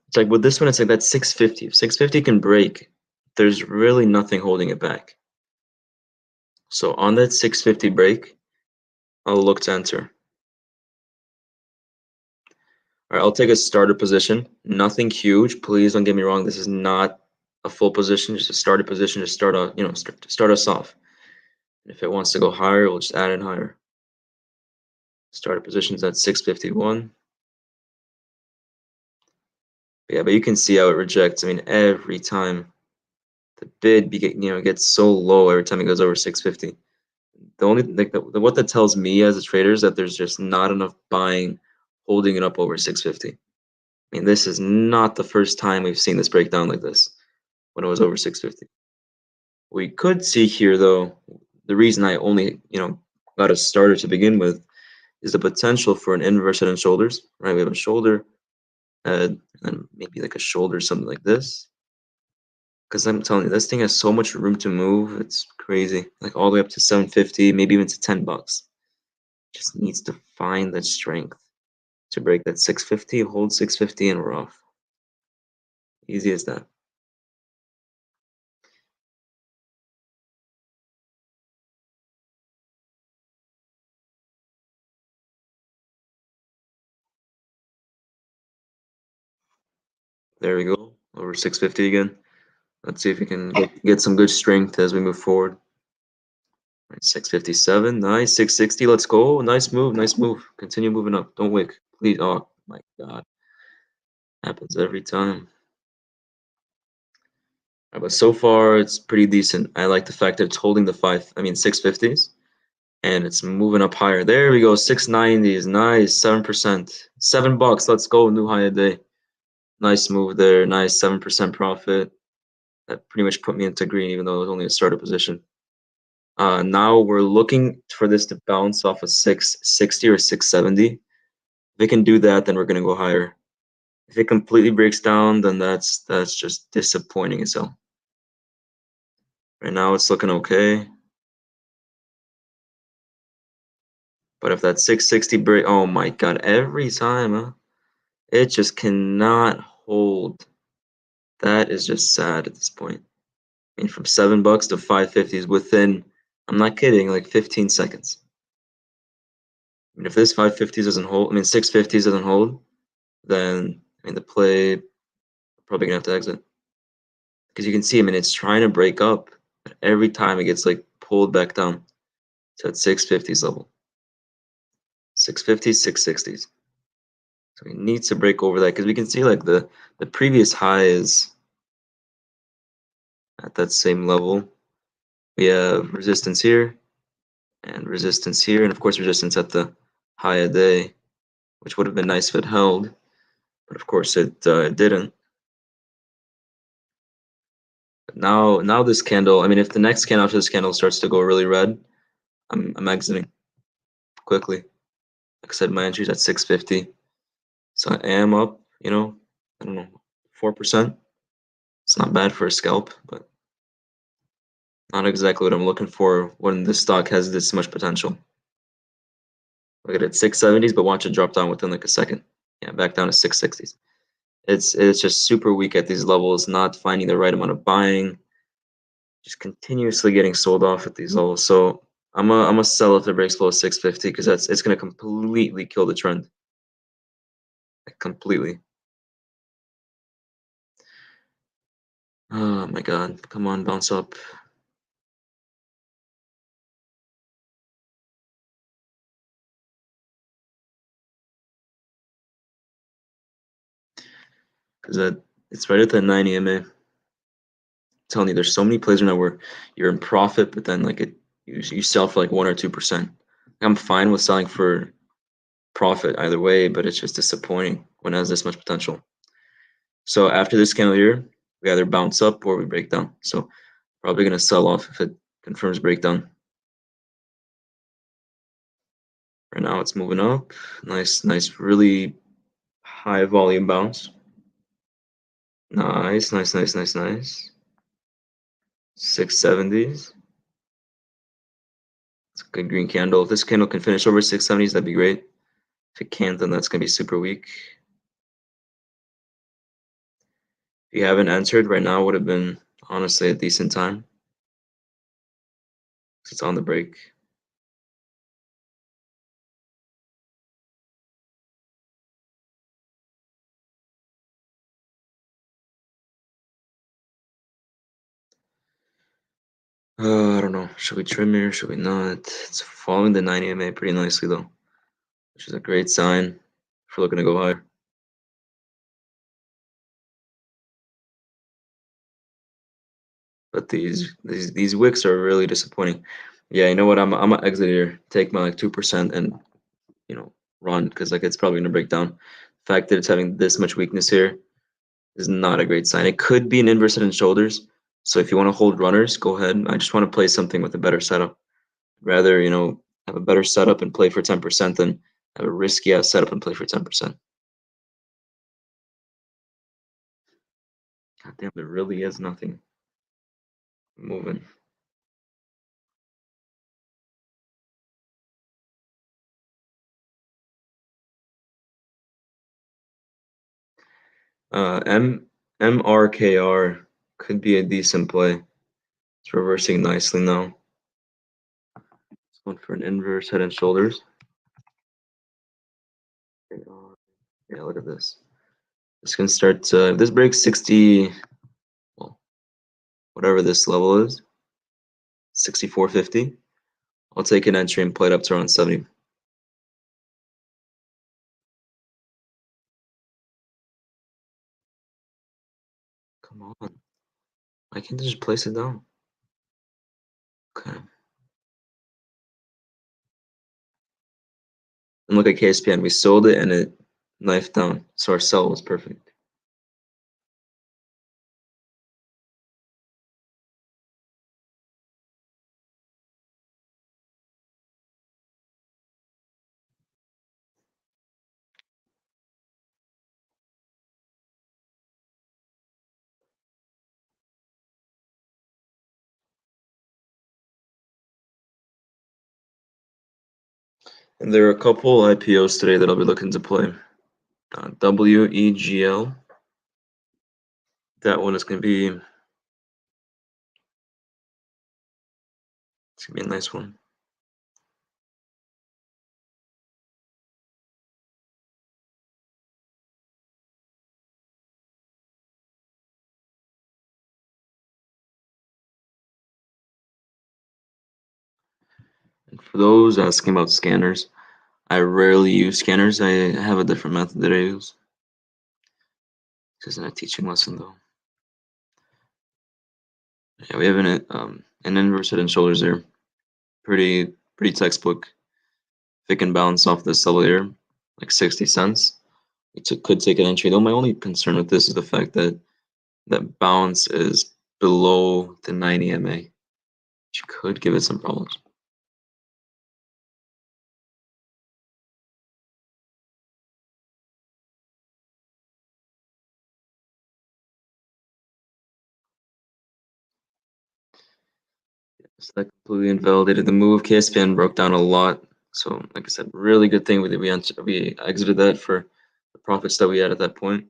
Speaker 1: It's like with this one, it's like that 650. If 650 can break, there's really nothing holding it back. So on that 650 break, I'll look to enter. All right, I'll take a starter position. Nothing huge. Please don't get me wrong. This is not a full position, just a starter position to start start us off. And if it wants to go higher, we'll just add in higher. Starter position's at 651. Yeah, but you can see how it rejects. I mean, every time the bid gets so low every time it goes over 650. The only what that tells me as a trader is that there's just not enough buying holding it up over 650. I mean, this is not the first time we've seen this breakdown like this when it was over 650. We could see here though, the reason I only got a starter to begin with is the potential for an inverse head and shoulders. Right, we have a shoulder, and maybe like a shoulder, something like this. Because I'm telling you, this thing has so much room to move. It's crazy. Like all the way up to 750, maybe even to $10. Just needs to find that strength to break that 650, hold 650, and we're off. Easy as that. There we go. Over 650 again. Let's see if we can get some good strength as we move forward. 657, nice. 660, let's go. Nice move, nice move. Continue moving up. Don't wick, please. Oh my God, happens every time. But so far it's pretty decent. I like the fact that it's holding the 650s, and it's moving up higher. There we go. 690s, nice. 7%, $7. Let's go. New high a day. Nice move there. Nice 7% profit. That pretty much put me into green, even though it was only a starter position. Now we're looking for this to bounce off of 660 or 670. If it can do that, then we're gonna go higher. If it completely breaks down, then that's just disappointing as hell. Right now it's looking okay. But if that 660 break, oh my God, every time, huh? It just cannot hold. That is just sad at this point. I mean, from $7 to 550 is within, I'm not kidding, like 15 seconds. I mean, if this 550s doesn't hold, I mean, 650s doesn't hold, then, I mean, the play, probably gonna have to exit. Because you can see, I mean, it's trying to break up, but every time it gets like pulled back down to that 650s level. 650s, 660s. So we need to break over that because we can see like the previous high is at that same level. We have resistance here and resistance here, and of course resistance at the high a day, which would have been nice if it held, but of course it didn't. But now this candle, I mean, if the next candle after this candle starts to go really red, I'm exiting quickly. Like I said, my entry's at 650, so I am up, you know, I don't know, 4%. It's not bad for a scalp, but not exactly what I'm looking for when this stock has this much potential. Look at it, 670s, but watch it drop down within like a second. Yeah, back down to 660s. It's just super weak at these levels, not finding the right amount of buying, just continuously getting sold off at these levels. So I'm a sell if it breaks below 650 because it's gonna completely kill the trend. Like, completely. Oh my god, come on, bounce up. Because it's right at the 90 MA. Telling you, there's so many plays right now where you're in profit, but then like you sell for like 1 or 2%. I'm fine with selling for profit either way, but it's just disappointing when it has this much potential. So after this candle here, we either bounce up or we break down. So probably gonna sell off if it confirms breakdown. Right now it's moving up. Nice, really high volume bounce. Nice. 670s. It's a good green candle. If this candle can finish over 670s, that'd be great. If it can't, then that's gonna be super weak. If you haven't entered right now, would have been honestly a decent time. It's on the break. I don't know. Should we trim here? Should we not? It's following the 90 MA pretty nicely though, which is a great sign if we're looking to go higher. But these wicks are really disappointing. Yeah, you know what? I'm gonna exit here, take my like 2% and run because like it's probably gonna break down. The fact that it's having this much weakness here is not a great sign. It could be an inverse head and shoulders. So if you want to hold runners, go ahead. I just want to play something with a better setup. Rather, have a better setup and play for 10% than have a risky ass setup and play for 10%. God damn, there really is nothing moving. Mrkr could be a decent play. It's reversing nicely now. It's going for an inverse head and shoulders. Yeah, look at this. It's gonna start to, if this breaks 60, well, whatever this level is, 64.50. I'll take an entry and play it up to around 70. Come on. Why can't I just place it down? Okay. And look at Kspn. We sold it and it knifed down. So our sell was perfect. And there are a couple IPOs today that I'll be looking to play. WEGL. That one is going to be, it's going to be a nice one. And for those asking about scanners, I rarely use scanners. I have a different method that I use. This isn't a teaching lesson though. Yeah, we have an inverse head and shoulders there. Pretty textbook. If it can bounce off this level here, like 60 cents, it could take an entry. Though my only concern with this is the fact that that bounce is below the 90 MA, which could give it some problems. So that completely invalidated the move. Kspn broke down a lot. So like I said, really good thing we exited that for the profits that we had at that point.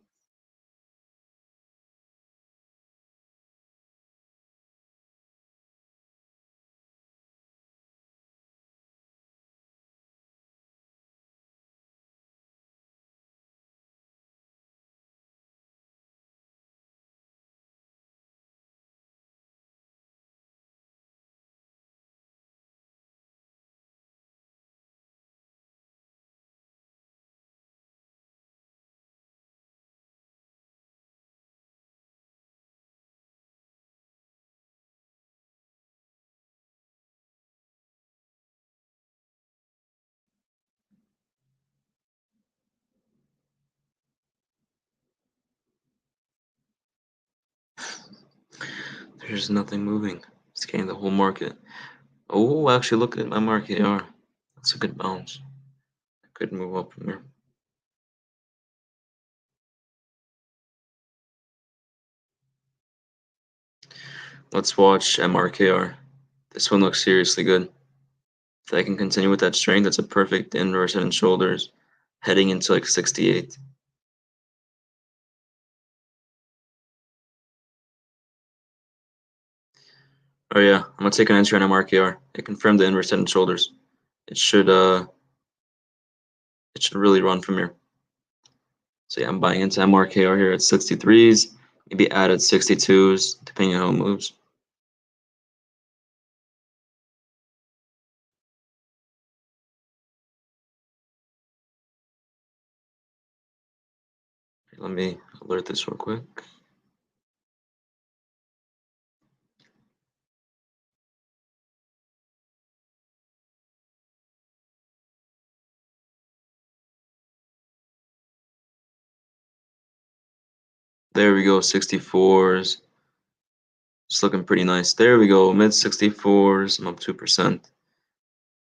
Speaker 1: There's nothing moving. Scanning the whole market. Oh, actually, look at my market AR. That's a good bounce. I could move up from here. Let's watch Mrkr. This one looks seriously good. If I can continue with that strength, that's a perfect inverse head and shoulders, heading into like 68. Oh yeah, I'm gonna take an entry on Mrkr. It confirmed the inverse head and shoulders. It should really run from here. So yeah, I'm buying into Mrkr here at 63s, maybe add at 62s, depending on how it moves. Let me alert this real quick. There we go, 64s. It's looking pretty nice. There we go, mid 64s. I'm up 2%.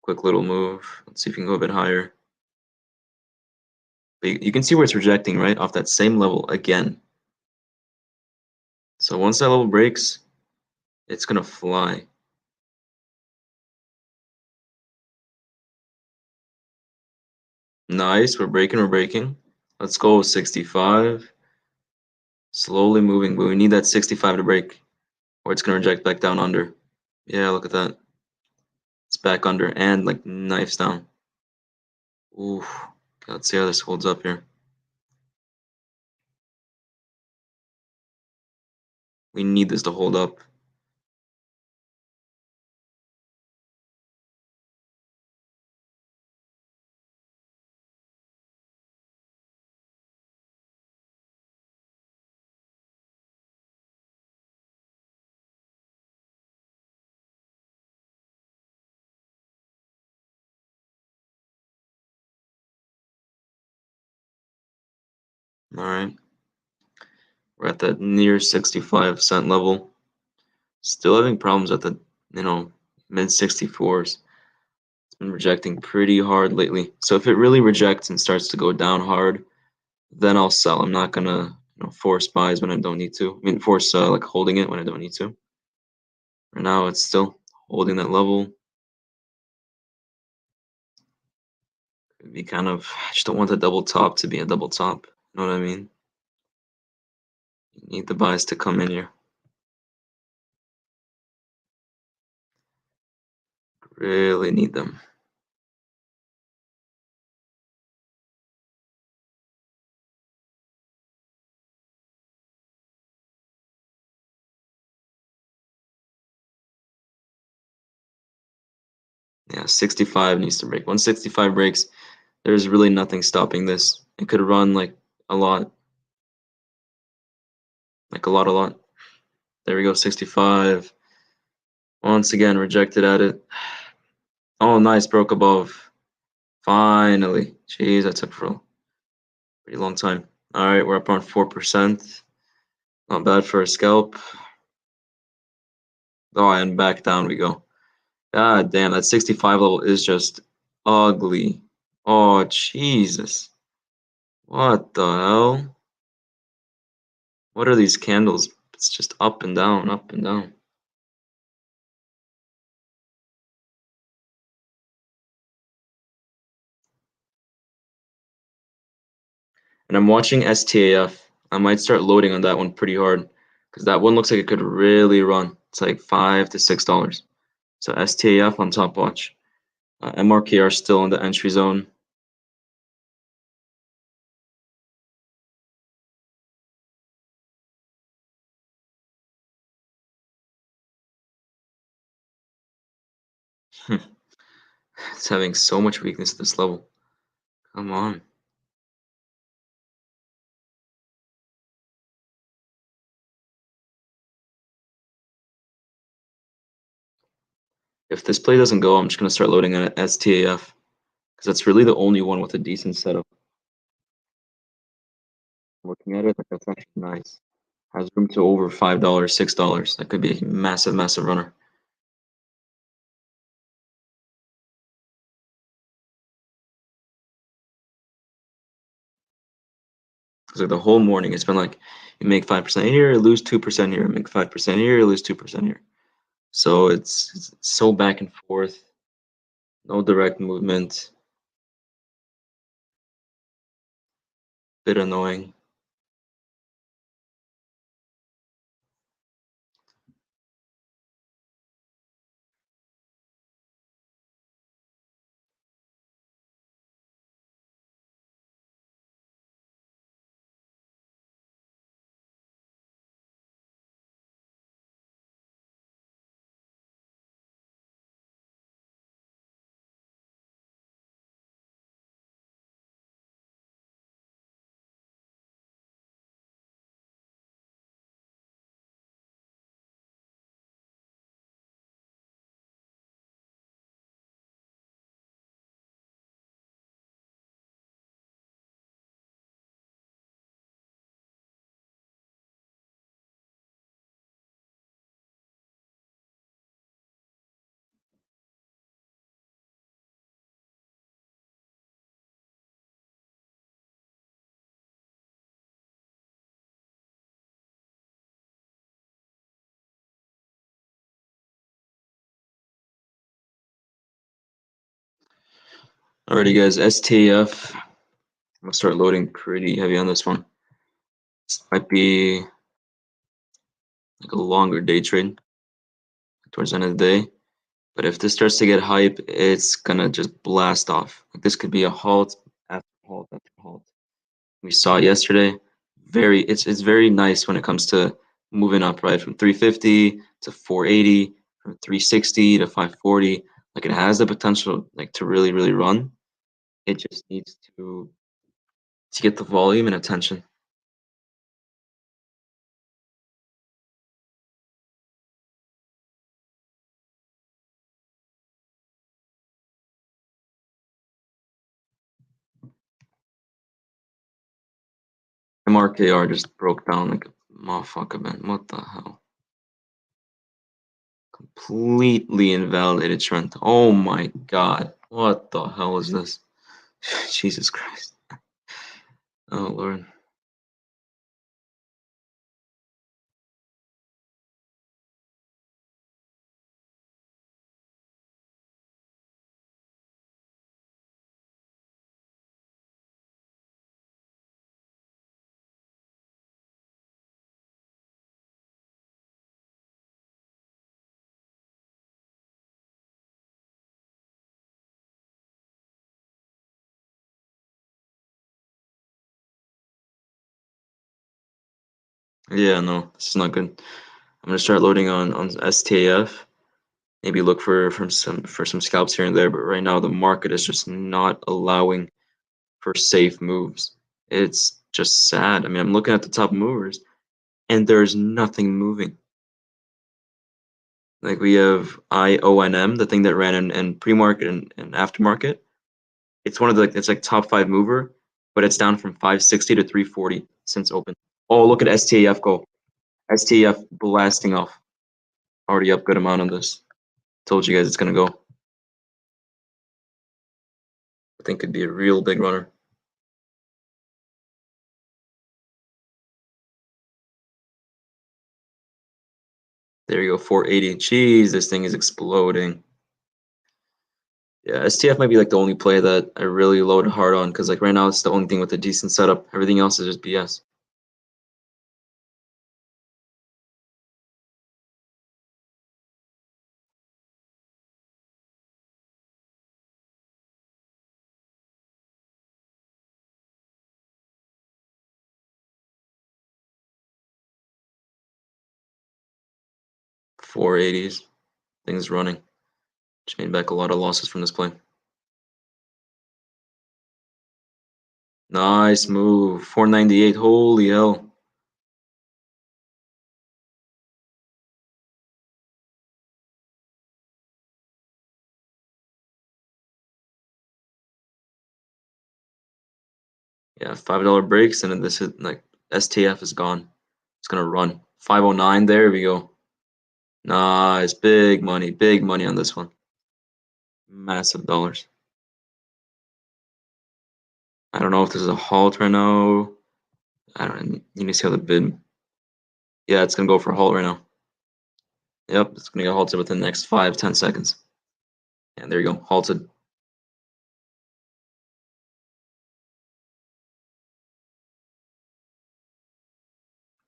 Speaker 1: Quick little move. Let's see if we can go a bit higher. But you can see where it's rejecting, right? Off that same level again. So once that level breaks, it's gonna fly. Nice, we're breaking. Let's go 65. Slowly moving, but we need that 65 to break, or it's gonna reject back down under. Yeah, look at that. It's back under and like knifes down. Ooh, okay, let's see how this holds up here. We need this to hold up. All right, we're at that near 65 cent level. Still having problems at the mid 64s. It's been rejecting pretty hard lately. So if it really rejects and starts to go down hard, then I'll sell. I'm not gonna force buys when I don't need to. I mean, force like holding it when I don't need to. For now, it's still holding that level. Could be kind of, I just don't want the double top to be a double top. You know what I mean? You need the buys to come in here. Really need them. Yeah, 65 needs to break. 165 breaks, there's really nothing stopping this. It could run like a lot. Like a lot. There we go, 65. Once again, rejected at it. Oh, nice, broke above. Finally. Jeez, that took for a pretty long time. All right, we're up on 4%. Not bad for a scalp. Oh, and back down we go. God damn, that 65 level is just ugly. Oh, Jesus. What the hell? What are these candles? It's just up and down, up and down. And I'm watching STAF. I might start loading on that one pretty hard because that one looks like it could really run. It's like $5 to $6. So STAF on top watch. Mrkr are still in the entry zone. It's having so much weakness at this level. Come on. If this play doesn't go, I'm just going to start loading at STAF because that's really the only one with a decent setup. Looking at it, like that's actually nice. Has room to over $5, $6. That could be a massive, massive runner. Because like the whole morning, it's been like you make 5% here, lose 2% here, make 5% here, lose 2% here. So it's so back and forth, no direct movement. Bit annoying. Alrighty, guys, STF. I'm gonna start loading pretty heavy on this one. This might be like a longer day trade towards the end of the day. But if this starts to get hype, it's gonna just blast off. Like this could be a halt after halt after halt. We saw it yesterday. It's very nice when it comes to moving up, right? From 350 to 480, from 360 to 540. Like it has the potential like to really, really run. It just needs to get the volume and attention. Mrkr just broke down like a motherfucker, man. What the hell? Completely invalidated trend. Oh my god. What the hell is this? Jesus Christ. Oh Lord. Yeah, no, this is not good. I'm gonna start loading on STAF. Maybe look for some scalps here and there, but right now the market is just not allowing for safe moves. It's just sad. I mean, I'm looking at the top movers, and there's nothing moving. Like we have IONM, the thing that ran in pre-market and aftermarket. It's one of the it's like top 5 mover, but it's down from 560 to 340 since open. Oh, look at STAF go. STAF blasting off. Already up good amount on this. Told you guys it's gonna go. I think could be a real big runner. There you go, 480. Jeez, this thing is exploding. Yeah, STF might be like the only play that I really load hard on because like right now it's the only thing with a decent setup. Everything else is just BS. Four eighties. Things running. Just made back a lot of losses from this play. Nice move. 498. Holy hell. Yeah, $5 breaks and then this is like STF is gone. It's gonna run. 509. There we go. Nice. Big money on this one. Massive dollars. I don't know if this is a halt right now. I don't know. You need to see how the bid. Yeah, it's gonna go for a halt right now. Yep, it's gonna get halted within the next 5-10 seconds. And there you go, halted.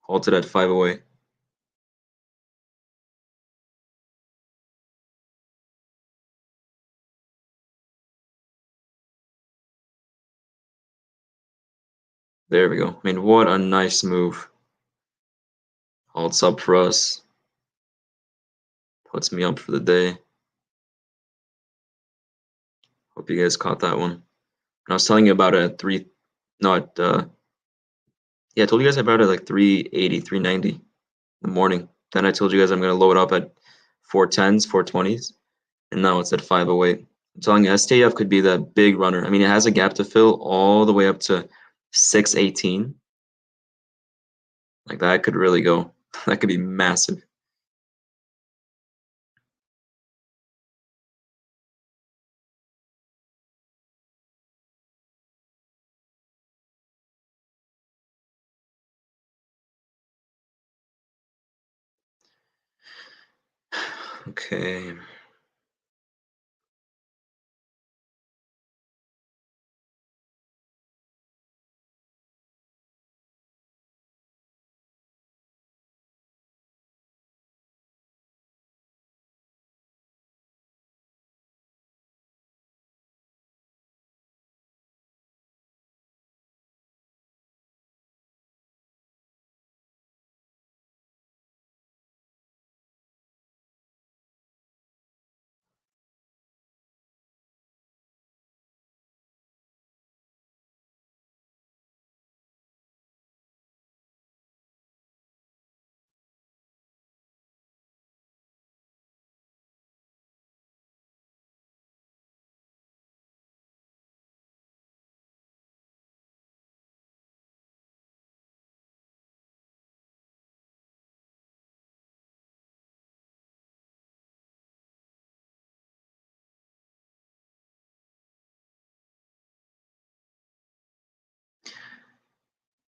Speaker 1: Halted at 508. There we go. I mean, what a nice move. Halts up for us. Puts me up for the day. Hope you guys caught that one. And I was telling you about it at three. No, yeah, I told you guys about it like 380, 390 in the morning. Then I told you guys I'm gonna load up at 410s, 420s, and now it's at 508. I'm telling you, STF could be the big runner. I mean, it has a gap to fill all the way up to 618. Like that could really go. That could be massive. Okay.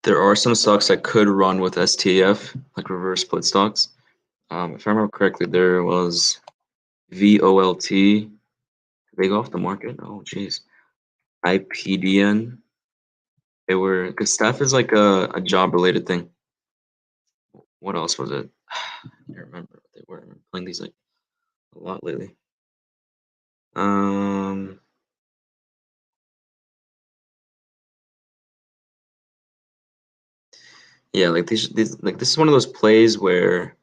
Speaker 1: There are some stocks that could run with STF, like reverse split stocks. If I remember correctly, there was VOLT. They go off the market. Oh, jeez. Ipdn. They were because Staf is like a job related thing. What else was it? I can't remember what they were. I'm playing these like a lot lately. Um, Yeah, like these like this is one of those plays where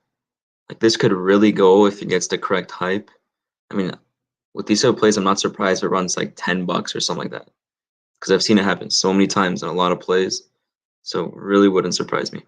Speaker 1: like this could really go if it gets the correct hype. I mean, with these sort of plays, I'm not surprised if it runs like $10 or something like that because I've seen it happen so many times in a lot of plays. So really wouldn't surprise me.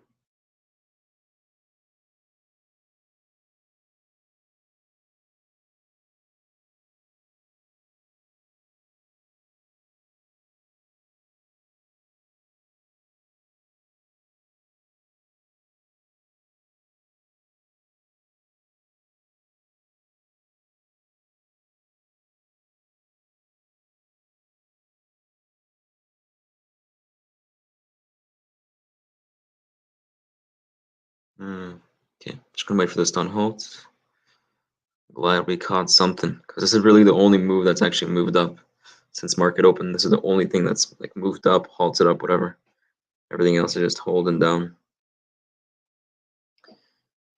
Speaker 1: Mm, okay, just gonna wait for this to unhalt. Glad we caught something because this is really the only move that's actually moved up since market open. This is the only thing that's like moved up, halted up, whatever. Everything else is just holding down.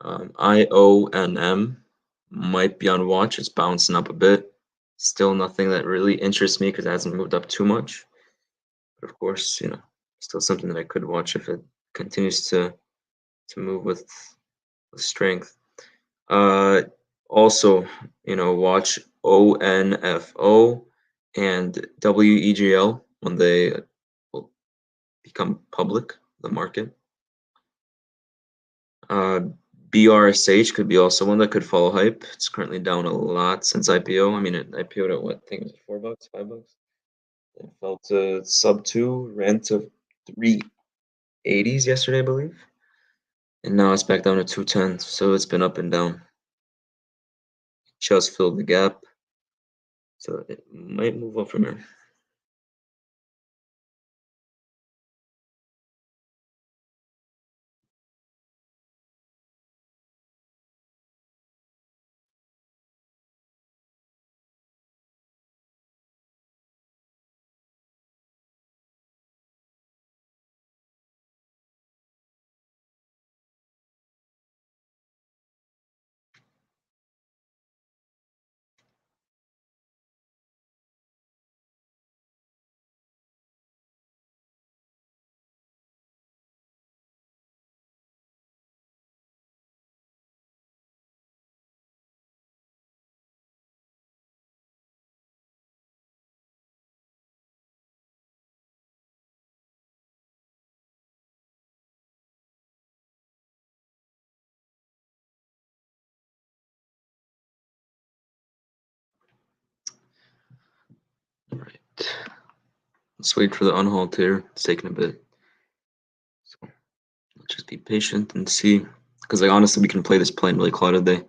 Speaker 1: IONM might be on watch. It's bouncing up a bit. Still nothing that really interests me because it hasn't moved up too much. But of course, still something that I could watch if it continues to move with strength. Also, watch ONFO and WEGL when they will become public, the market. Uh, BRSH could be also one that could follow hype. It's currently down a lot since IPO. I mean, it IPO'd at what? I think it was $4, $5. It fell to sub 2, ran to 380s yesterday, I believe. And now it's back down to 210. So it's been up and down. Just filled the gap. So it might move up from here. All right. Let's wait for the unhalt here. It's taking a bit. So let's just be patient and see. Because like honestly, we can play this play in really clouded day.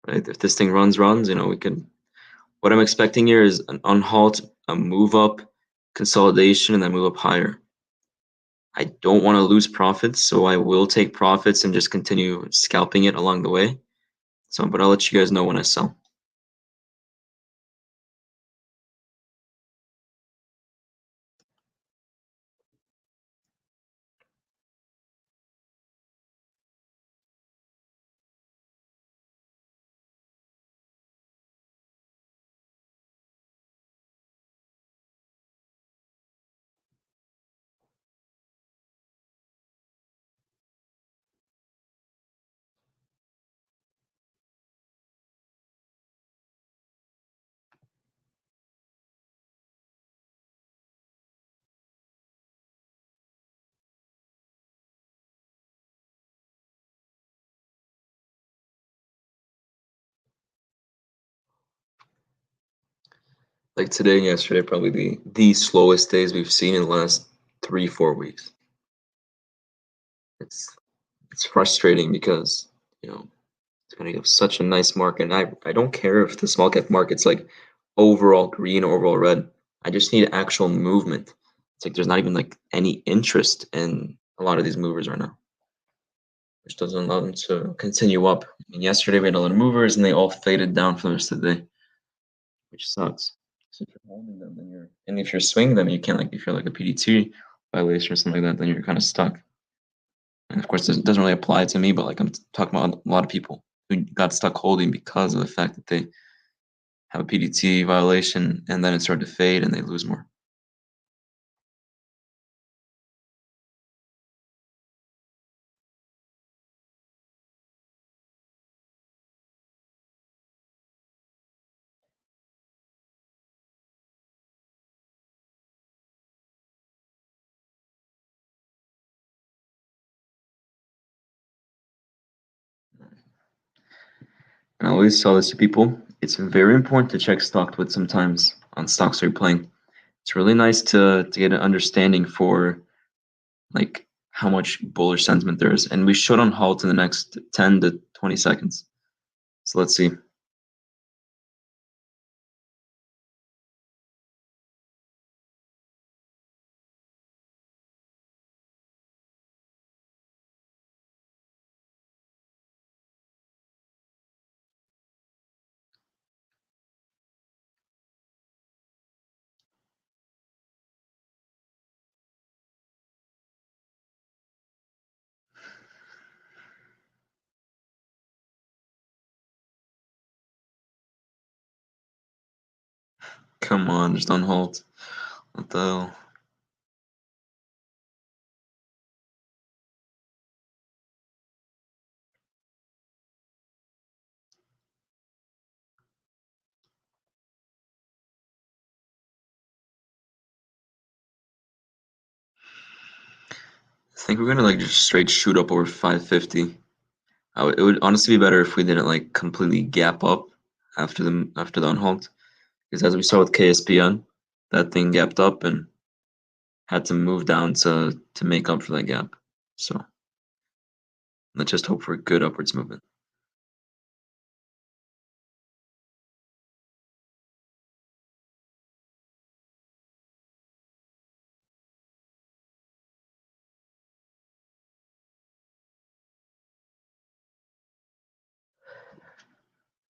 Speaker 1: Right? If this thing runs, we can. What I'm expecting here is an unhalt, a move up, consolidation, and then move up higher. I don't want to lose profits, so I will take profits and just continue scalping it along the way. So, but I'll let you guys know when I sell. Like today and yesterday, probably the slowest days we've seen in the last 3-4 weeks. It's frustrating because it's gonna give such a nice market. And I don't care if the small cap market's like overall green or overall red. I just need actual movement. It's like there's not even like any interest in a lot of these movers right now, which doesn't allow them to continue up. I mean, yesterday we had a lot of movers and they all faded down for the rest of the day, which sucks. So if you're holding them, and if you're swinging them, you can't, like if you're like a PDT violation or something like that, then you're kind of stuck. And of course, this doesn't really apply to me, but like I'm talking about a lot of people who got stuck holding because of the fact that they have a PDT violation and then it started to fade and they lose more. And I always tell this to people, it's very important to check stock with sometimes on stocks you're playing. It's really nice to get an understanding for like how much bullish sentiment there is. And we should on halt in the next 10 to 20 seconds. So let's see. Come on, just on halt. What the hell? I think we're gonna like just straight shoot up over 550. It would honestly be better if we didn't like completely gap up after the unhalt. Because as we saw with Kspn, that thing gapped up and had to move down to make up for that gap. So let's just hope for a good upwards movement.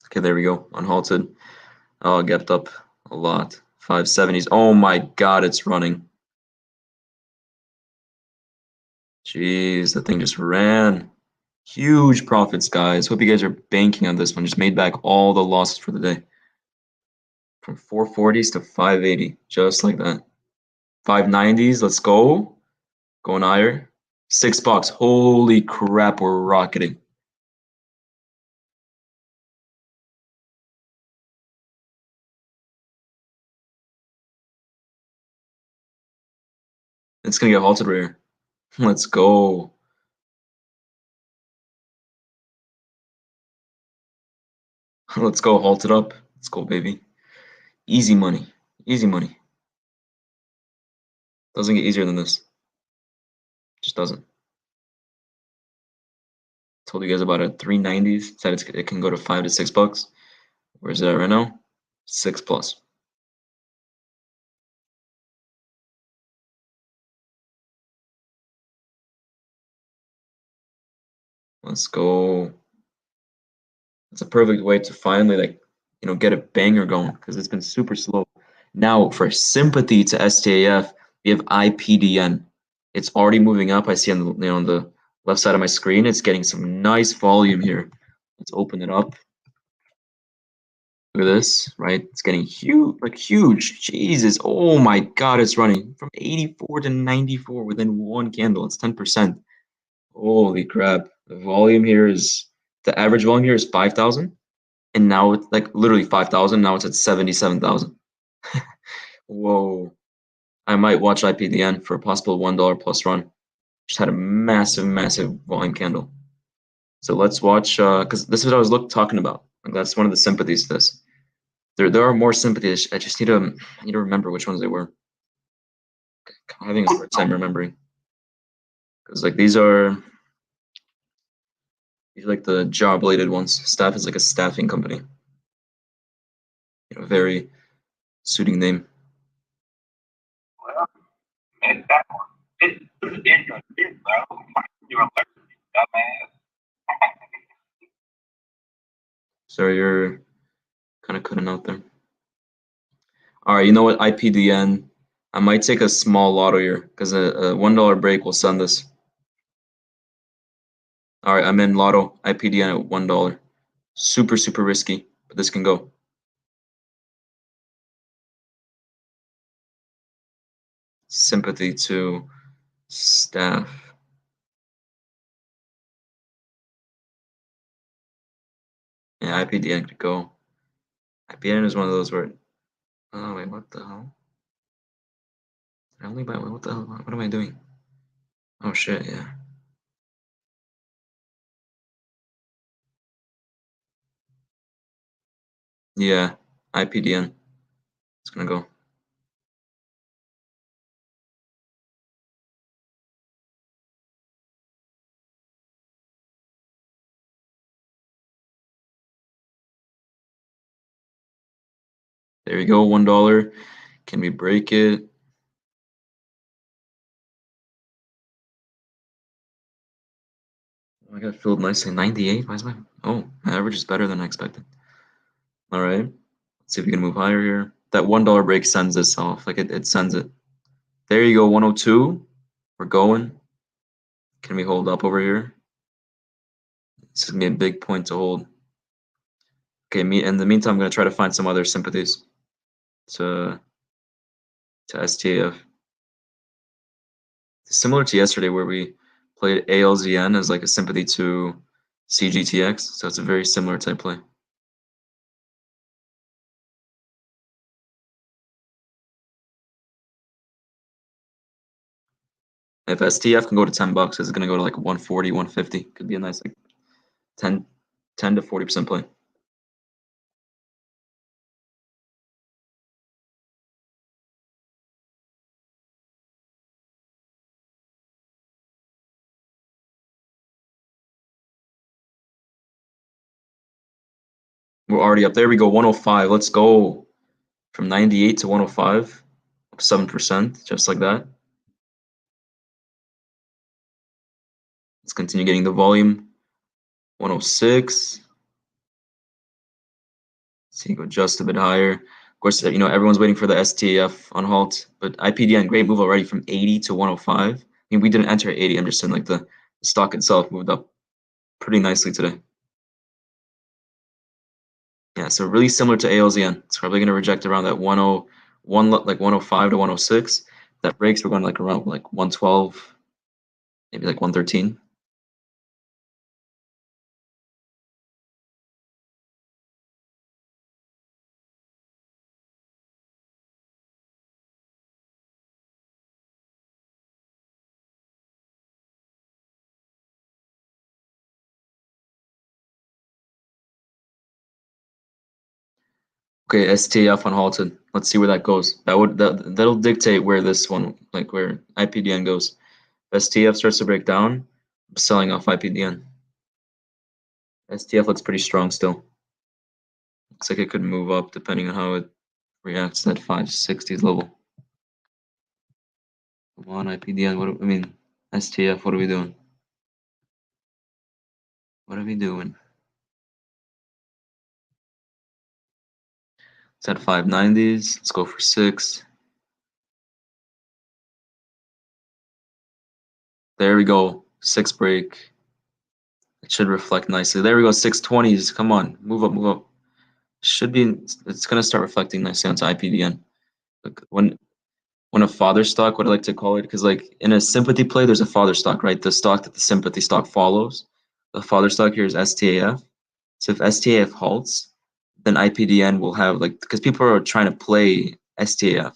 Speaker 1: Okay, there we go. Unhalted. Oh, it gapped up a lot. 570s. Oh my god, it's running. Jeez, that thing just ran. Huge profits, guys. Hope you guys are banking on this one. Just made back all the losses for the day. From 440s to 580, just like that. 590s, let's go. Going higher. $6. Holy crap, we're rocketing. It's gonna get halted right here. Let's go. Let's go, halt it up. Let's go, baby. Easy money. Easy money. Doesn't get easier than this. Just doesn't. Told you guys about it. 390s. Said it can go to $5 to $6. Where is it at right now? 6 plus. Let's go. It's a perfect way to finally get a banger going because it's been super slow. Now for sympathy to STAF, we have Ipdn. It's already moving up. I see on the left side of my screen, it's getting some nice volume here. Let's open it up. Look at this, right? It's getting huge, like huge. Jesus, oh my God, it's running from 84 to 94 within one candle. It's 10%. Holy crap. The average volume here is 5,000. And now it's like literally 5,000. Now it's at 77,000. Whoa. I might watch Ipdn for a possible $1 plus run. Just had a massive, massive volume candle. So let's watch, because this is what I was talking about. Like that's one of the sympathies to this. There are more sympathies. I just need to remember which ones they were. I'm having a hard time remembering. Because like these are like the job related ones. Staf is like a staffing company. Very suiting name. Sorry, you're kind of cutting out there. All right, you know what? Ipdn. I might take a small lotto here because a $1 break will send this. All right, I'm in lotto. Ipdn at $1. Super, super risky, but this can go. Sympathy to Staf. Yeah, Ipdn could go. Ipdn is one of those where. Oh wait, what the hell? I only buy. What the hell? What am I doing? Oh shit! Yeah. Yeah, Ipdn. It's gonna go. There you go, $1. Can we break it? I got filled nicely. 98. Why is my average is better than I expected. All right. Let's see if we can move higher here. That $1 break sends this off. Like it sends it. There you go, 102. We're going. Can we hold up over here? This is gonna be a big point to hold. Okay, in the meantime, I'm gonna try to find some other sympathies to STAF. Similar to yesterday where we played ALZN as like a sympathy to CGTX, so it's a very similar type play. If STF can go to $10, it's gonna go to like 140, 150. Could be a nice like 10 to 40% play. We're already up there. We go 105. Let's go from 98 to 105, up 7%, just like that. Let's continue getting the volume. 106. See, go just a bit higher. Of course, everyone's waiting for the STF on halt, but Ipdn, great move already from 80 to 105. I mean, we didn't enter 80. I'm just saying, like the stock itself moved up pretty nicely today. Yeah, so really similar to ALZN. It's probably going to reject around that 101, like 105 to 106. That breaks, we're going like around like 112, maybe like 113. Okay, STF on halted. Let's see where that goes. That'll dictate where this one, like where Ipdn goes. If STF starts to break down, I'm selling off Ipdn. STF looks pretty strong still. Looks like it could move up depending on how it reacts to that 560s level. Come on, Ipdn. STF, what are we doing? What are we doing? It's at 590s. Let's go for 6. There we go. 6 break. It should reflect nicely. There we go. 620s. Come on. Move up, move up. It's gonna start reflecting nicely onto Ipdn. Like when a father stock, what I like to call it, because like in a sympathy play, there's a father stock, right? The stock that the sympathy stock follows. The father stock here is STAF. So if STAF halts, then Ipdn will have like, because people are trying to play STAF,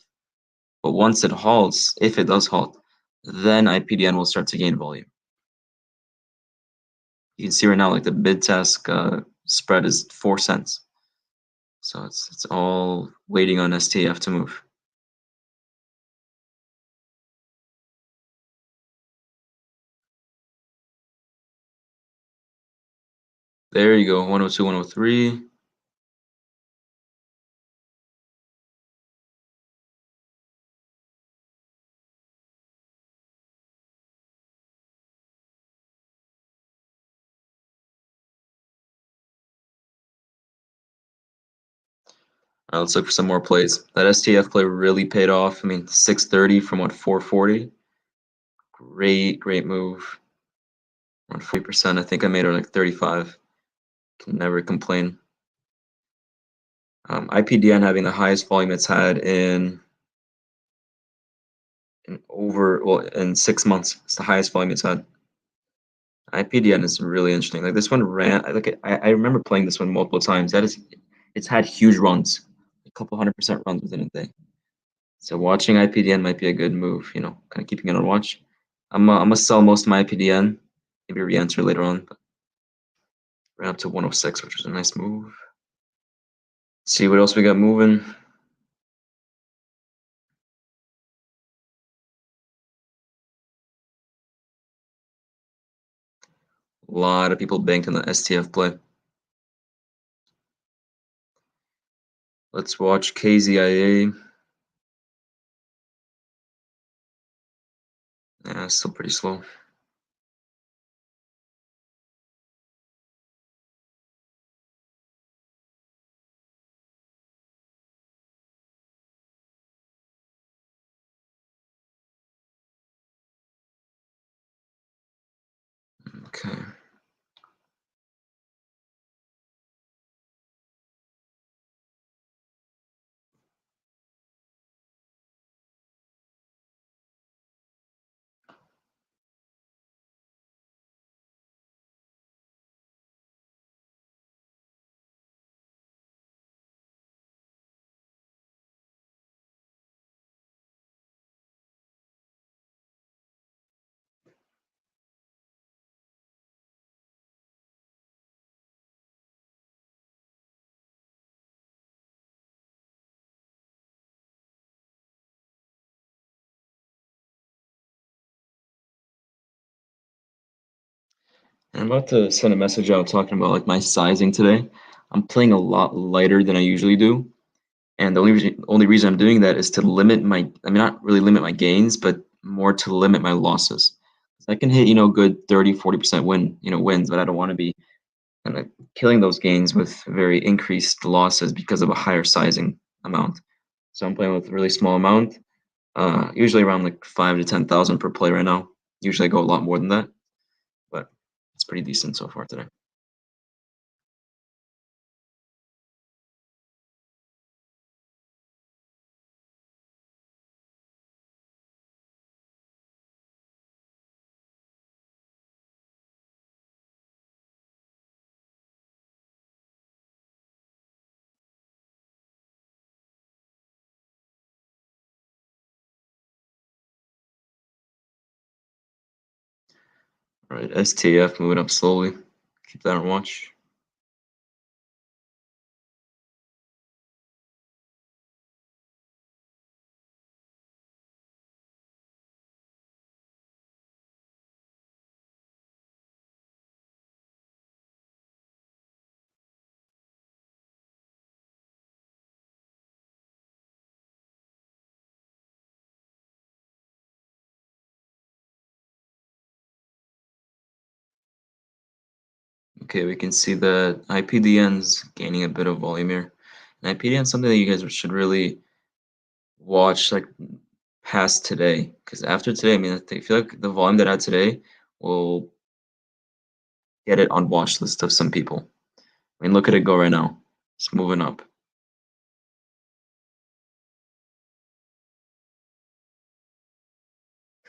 Speaker 1: but once it halts, if it does halt, then Ipdn will start to gain volume. You can see right now, like the bid task spread is 4 cents. So it's all waiting on STAF to move. There you go, 102, 103. Let's look for some more plays. That STF play really paid off. I mean, 630 from what, 440? Great move. Around 40%. I think I made her like 35. Can never complain. Ipdn having the highest volume it's had in 6 months. It's the highest volume it's had. Ipdn is really interesting. Like this one ran. I remember playing this one multiple times. It's had huge runs, a couple 100% runs within a day. So watching Ipdn might be a good move. Kind of keeping it on watch. I'm gonna sell most of my Ipdn. Maybe re-enter later on. But ran up to 106, which was a nice move. See what else we got moving. A lot of people banked on the STF play. Let's watch KZIA. Yeah, still pretty slow. Okay. I'm about to send a message out talking about like my sizing today. I'm playing a lot lighter than I usually do. And the only reason I'm doing that is to limit not really limit my gains, but more to limit my losses. I can hit, good 30, 40% wins, but I don't want to be kind of killing those gains with very increased losses because of a higher sizing amount. So I'm playing with a really small amount, usually around like 5 to 10,000 per play right now. Usually I go a lot more than that, but it's pretty decent so far today. All right, STF moving up slowly. Keep that on watch. Okay, we can see that Ipdn's gaining a bit of volume here. And Ipdn is something that you guys should really watch like past today, because after today, I mean, I feel like the volume that I had today will get it on watch list of some people. I mean, look at it go right now. It's moving up.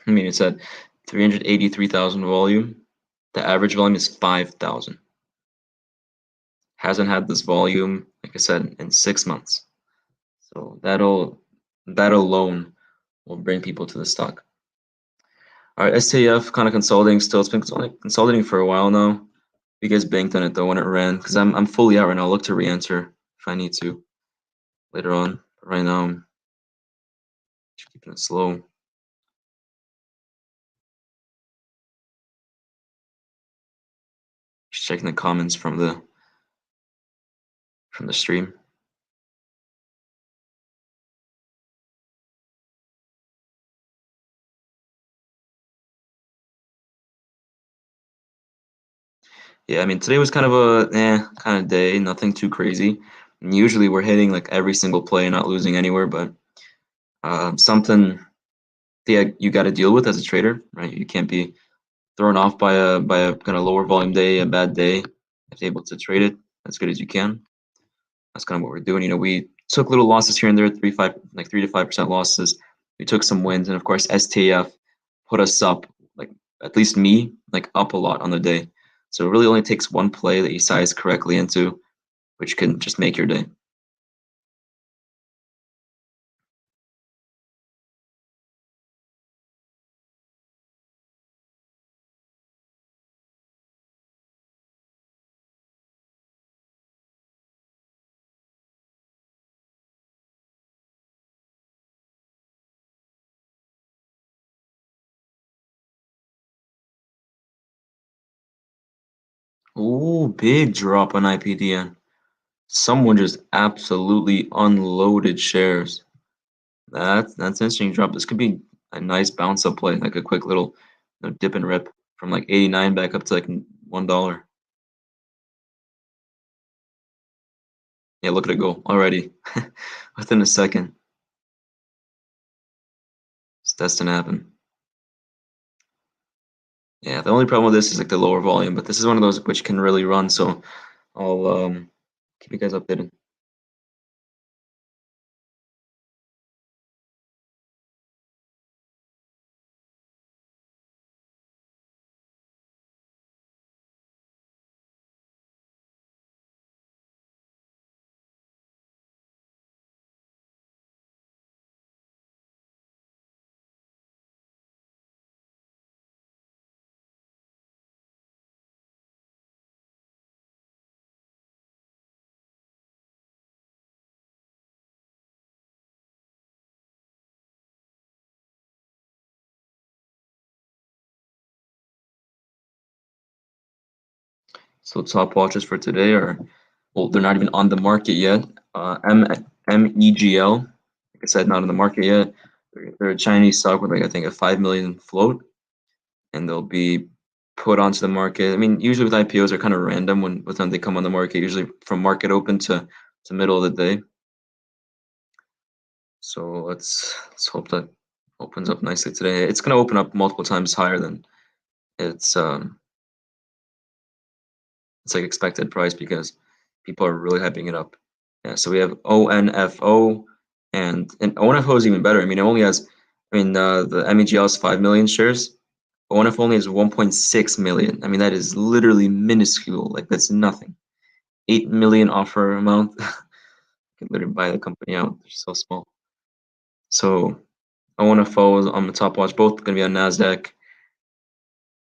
Speaker 1: I mean, it's at 383,000 volume. The average volume is 5,000. Hasn't had this volume, like I said, in 6 months. So that alone will bring people to the stock. All right, STF kind of consolidating still. It's been consolidating for a while now. You guys banked on it though when it ran, because I'm fully out right now. I'll look to re-enter if I need to later on. But right now, I'm just keeping it slow. Just checking the comments from the stream. Yeah, I mean today was kind of a kind of day, nothing too crazy. And usually we're hitting like every single play, not losing anywhere, but something that you got to deal with as a trader, right? You can't be thrown off by a kind of lower volume day, a bad day. You have to be able to trade it as good as you can. That's kind of what we're doing. We took little losses here and there, 3 to 5% losses. We took some wins, and of course, STF put us up, like at least me, like up a lot on the day. So it really only takes one play that you size correctly into, which can just make your day. Ooh, big drop on Ipdn. Someone just absolutely unloaded shares. That's an interesting drop. This could be a nice bounce up play, like a quick little dip and rip from like 89 back up to like $1. Yeah, look at it go already within a second. It's destined to happen. Yeah, the only problem with this is like the lower volume, but this is one of those which can really run. So I'll keep you guys updated. So top watches for today are, well, they're not even on the market yet. MEGL, like I said, not on the market yet. They're a Chinese stock with like I think a 5 million float, and they'll be put onto the market. I mean, usually with IPOs, they're kind of random when they come on the market. Usually from market open to middle of the day. So let's hope that opens up nicely today. It's going to open up multiple times higher than its it's like expected price because people are really hyping it up. Yeah, so we have ONFO, and ONFO is even better. I mean, it only has, I mean, the MEGL is 5 million shares. ONFO only has 1.6 million. I mean, that is literally minuscule. Like that's nothing. 8 million offer amount. You can literally buy the company out. They're so small. So ONFO is on the top watch. Both going to be on Nasdaq,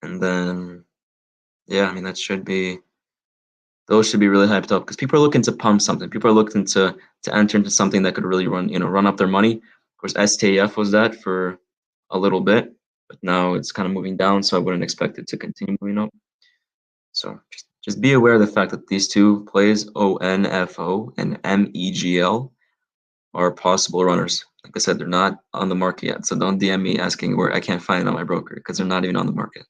Speaker 1: and then yeah, I mean that should be. Those should be really hyped up because people are looking to pump something. People are looking to enter into something that could really run up their money. Of course, STF was that for a little bit, but now it's kind of moving down, so I wouldn't expect it to continue moving up. So just be aware of the fact that these two plays, ONFO and MEGL, are possible runners. Like I said, they're not on the market yet, so don't DM me asking where I can't find it on my broker because they're not even on the market.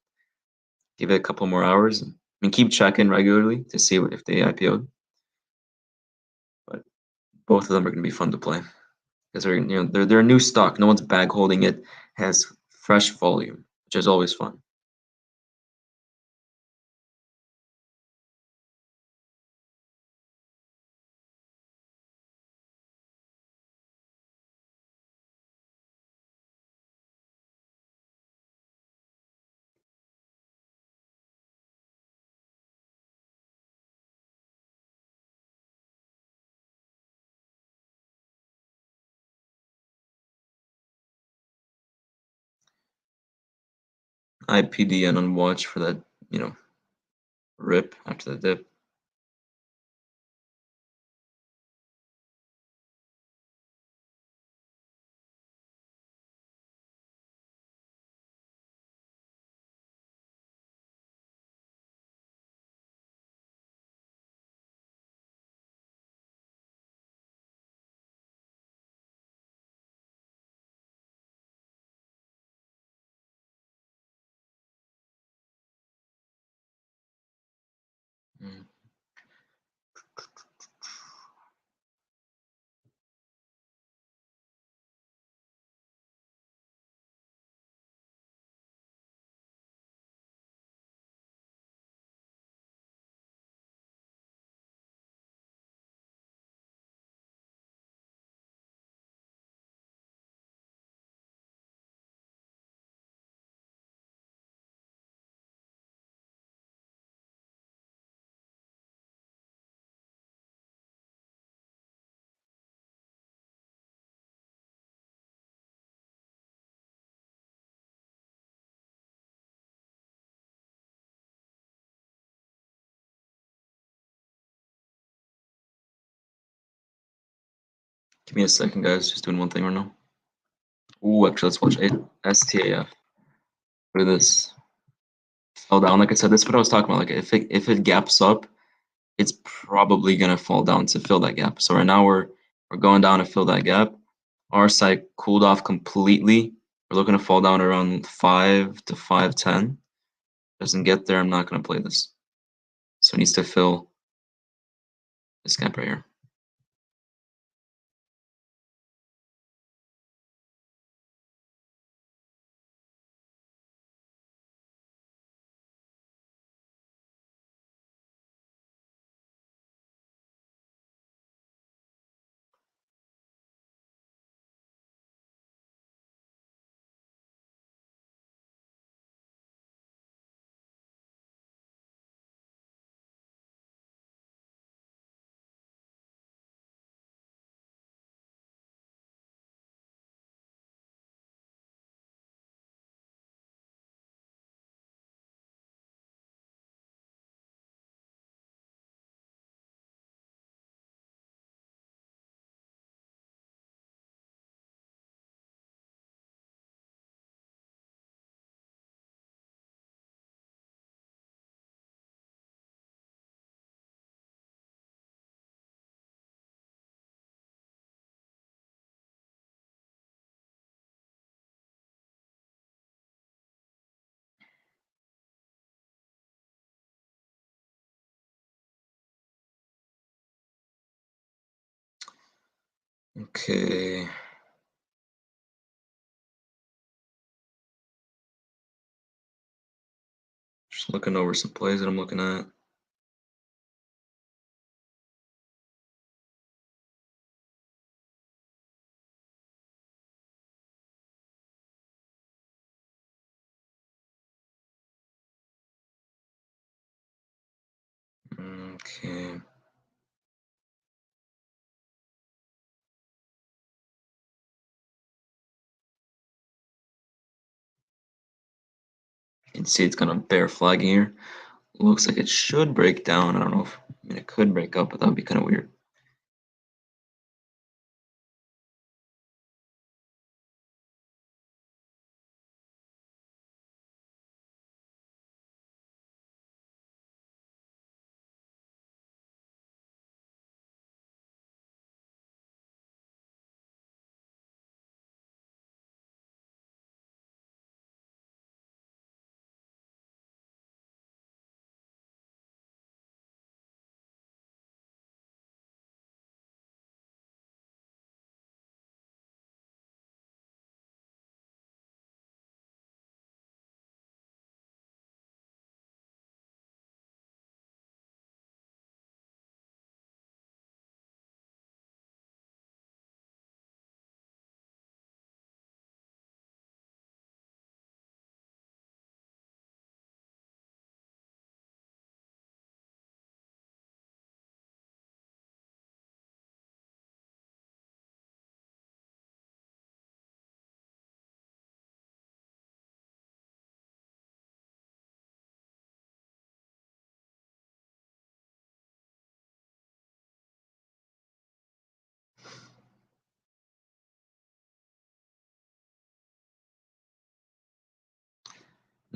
Speaker 1: Give it a couple more hours. I mean, keep checking regularly to see if they IPO'd. But both of them are going to be fun to play because they're a new stock. No one's bag holding it. Has fresh volume, which is always fun. Ipdn on watch for that, rip after the dip. Mm. Give me a second, guys. Just doing one thing right now. Ooh, actually, let's watch STAF. Look at this. fell down. Like I said, that's what I was talking about. Like if it gaps up, it's probably gonna fall down to fill that gap. So right now we're going down to fill that gap. Our side cooled off completely. We're looking to fall down around 5 to 510. Doesn't get there, I'm not gonna play this. So it needs to fill this gap right here. Okay. Just looking over some plays that I'm looking at. Okay. You can see it's kind of bear flagging here. Looks like it should break down. I don't know if, I mean, it could break up, but that would be kind of weird.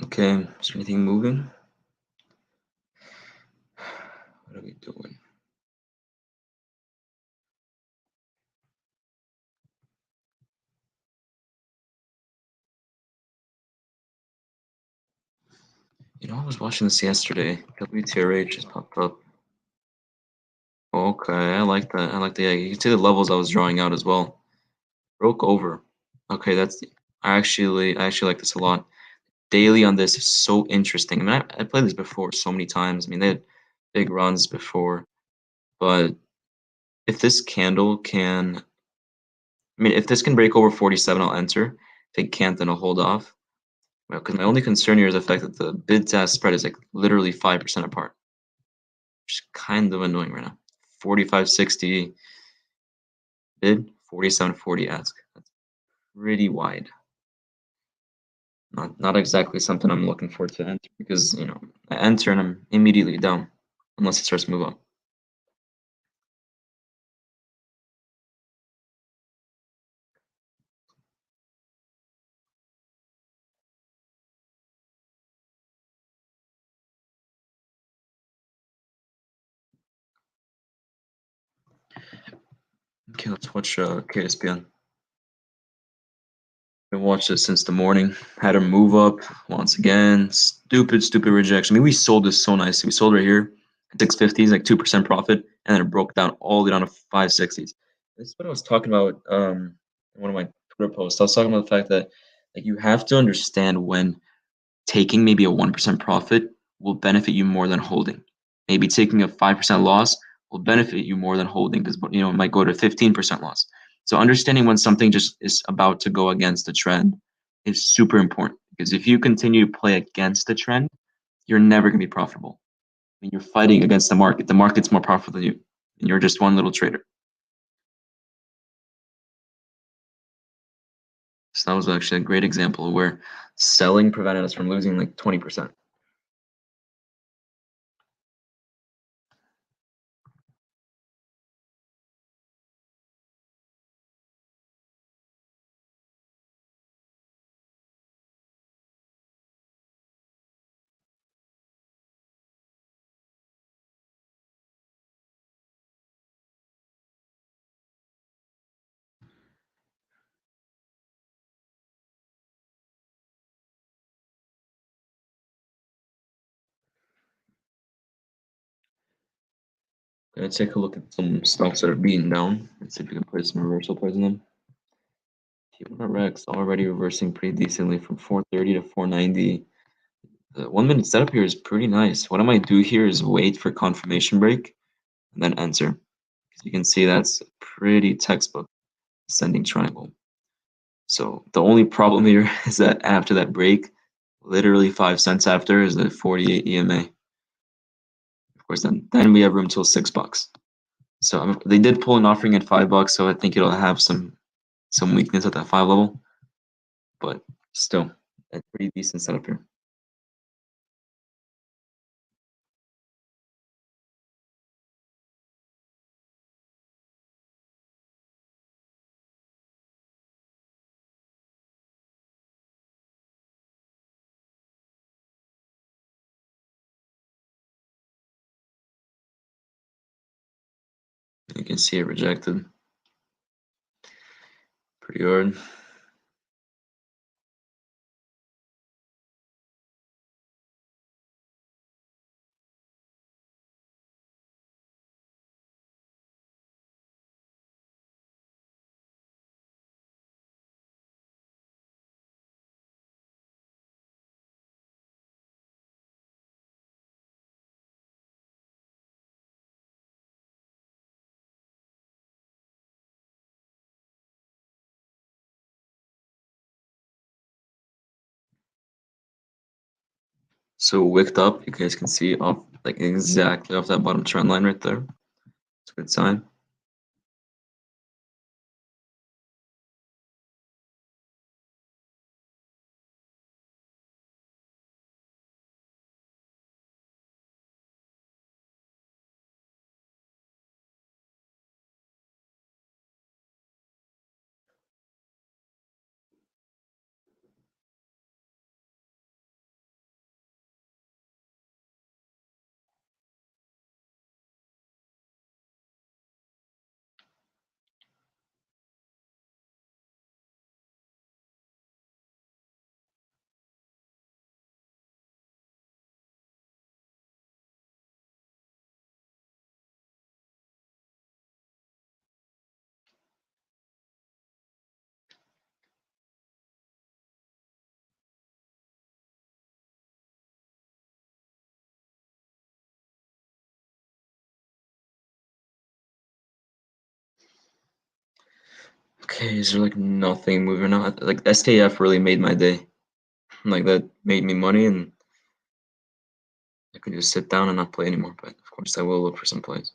Speaker 1: Okay, is there anything moving? What are we doing? You know, I was watching this yesterday. WTRH just popped up. Okay, I like that. I like the, yeah, you can see the levels I was drawing out as well. Broke over. Okay, I actually like this a lot. Daily on this is so interesting. I mean, I played this before so many times. I mean, they had big runs before, but if this candle can, I mean, if this can break over 47, I'll enter. If it can't, then I'll hold off. Well, because my only concern here is the fact that the bid to ask spread is like literally 5% apart, which is kind of annoying right now. 45.60 bid, 47.40 ask. That's pretty wide. Not exactly something I'm looking forward to enter because, you know, I enter and I'm immediately down unless it starts to move up. Okay, let's watch Kspn. Been watching this since the morning. Had a move up once again. Stupid rejection. I mean, we sold this so nicely. We sold right here at 650s, like 2% profit, and then it broke down all the way down to 560s. This is what I was talking about in one of my Twitter posts. I was talking about the fact that like you have to understand when taking maybe a 1% profit will benefit you more than holding. Maybe taking a 5% loss will benefit you more than holding because it might go to 15% loss. So understanding when something just is about to go against the trend is super important because if you continue to play against the trend, you're never going to be profitable. I mean, you're fighting against the market. The market's more profitable than you, and you're just one little trader. So that was actually a great example where selling prevented us from losing like 20%. Gonna take a look at some stocks that are beaten down and see if we can play some reversal plays in them. Mrkr already reversing pretty decently from 430 to 490. The 1 minute setup here is pretty nice. What I might do here is wait for confirmation break and then enter. Because you can see that's a pretty textbook ascending triangle. So the only problem here is that after that break, literally 5 cents after is the 48 EMA. Of course, then we have room till $6. So they did pull an offering at $5, so I think it'll have some weakness at that 5 level, but still a pretty decent setup here. You can see it rejected pretty hard. So wicked up, you guys can see off like exactly off that bottom trend line right there. It's a good sign. Okay, is there like nothing moving on? Like SKF really made my day. Like that made me money and I could just sit down and not play anymore. But of course I will look for some plays.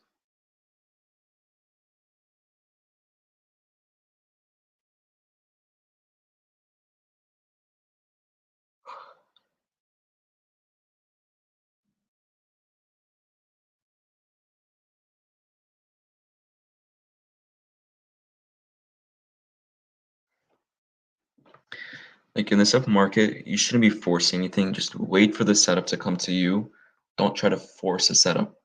Speaker 1: Like in this up market, you shouldn't be forcing anything. Just wait for the setup to come to you. Don't try to force a setup.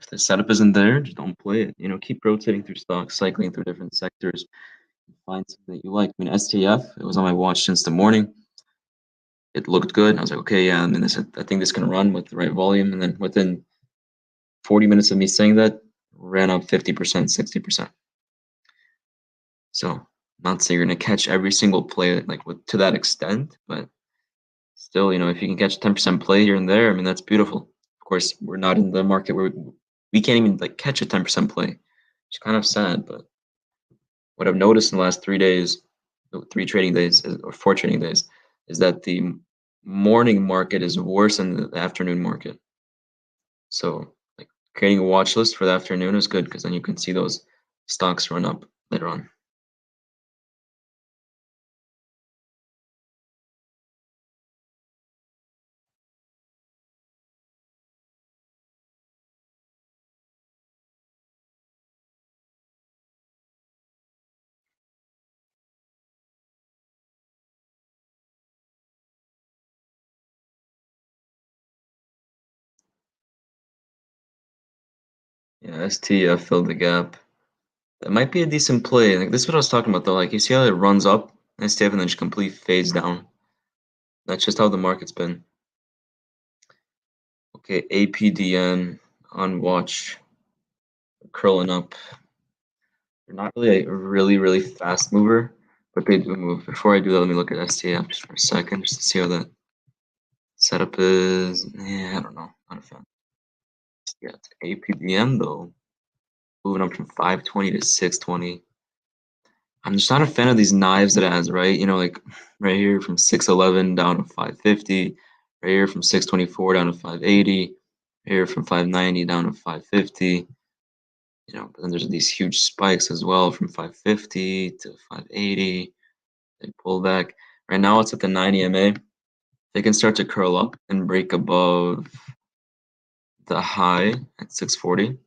Speaker 1: If the setup isn't there, just don't play it. You know, keep rotating through stocks, cycling through different sectors, and find something that you like. I mean, STF, it was on my watch since the morning. It looked good. I was like, okay, yeah, I mean, I think this can run with the right volume. And then within 40 minutes of me saying that, ran up 50%, 60%. So, not saying you're gonna catch every single play like to that extent, but still, you know, if you can catch 10% play here and there, I mean, that's beautiful. Of course, we're not in the market where we can't even like catch a 10% play. It's kind of sad, but what I've noticed in the last 3 days, 3 trading days or 4 trading days, is that the morning market is worse than the afternoon market. So like creating a watch list for the afternoon is good because then you can see those stocks run up later on. Yeah, ST filled the gap. That might be a decent play. Like this is what I was talking about though. Like you see how it runs up STF and then just completely fades down. That's just how the market's been. Okay, APDN on watch, curling up. They're not really a really fast mover, but they do move. Before I do that, let me look at STF just for a second, just to see how that setup is. Yeah, I don't know. Not a fan. Yeah, it's APDN though, moving up from 520 to 620. I'm just not a fan of these knives that it has, right? You know, like right here from 611 down to 550, right here from 624 down to 580, right here from 590 down to 550. You know, but then there's these huge spikes as well from 550 to 580. They pull back. Right now it's at the 90 MA. They can start to curl up and break above the high at 640.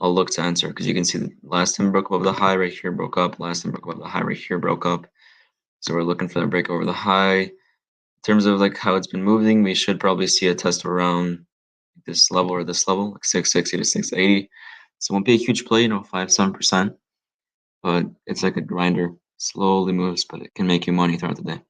Speaker 1: I'll look to answer because you can see the last time broke above the high right here, broke up. Last time broke above the high right here, broke up. So we're looking for the break over the high. In terms of like how it's been moving, we should probably see a test around this level or this level, like 660 to 680. So it won't be a huge play, you know, 5-7%, but it's like a grinder. Slowly moves, but it can make you money throughout the day.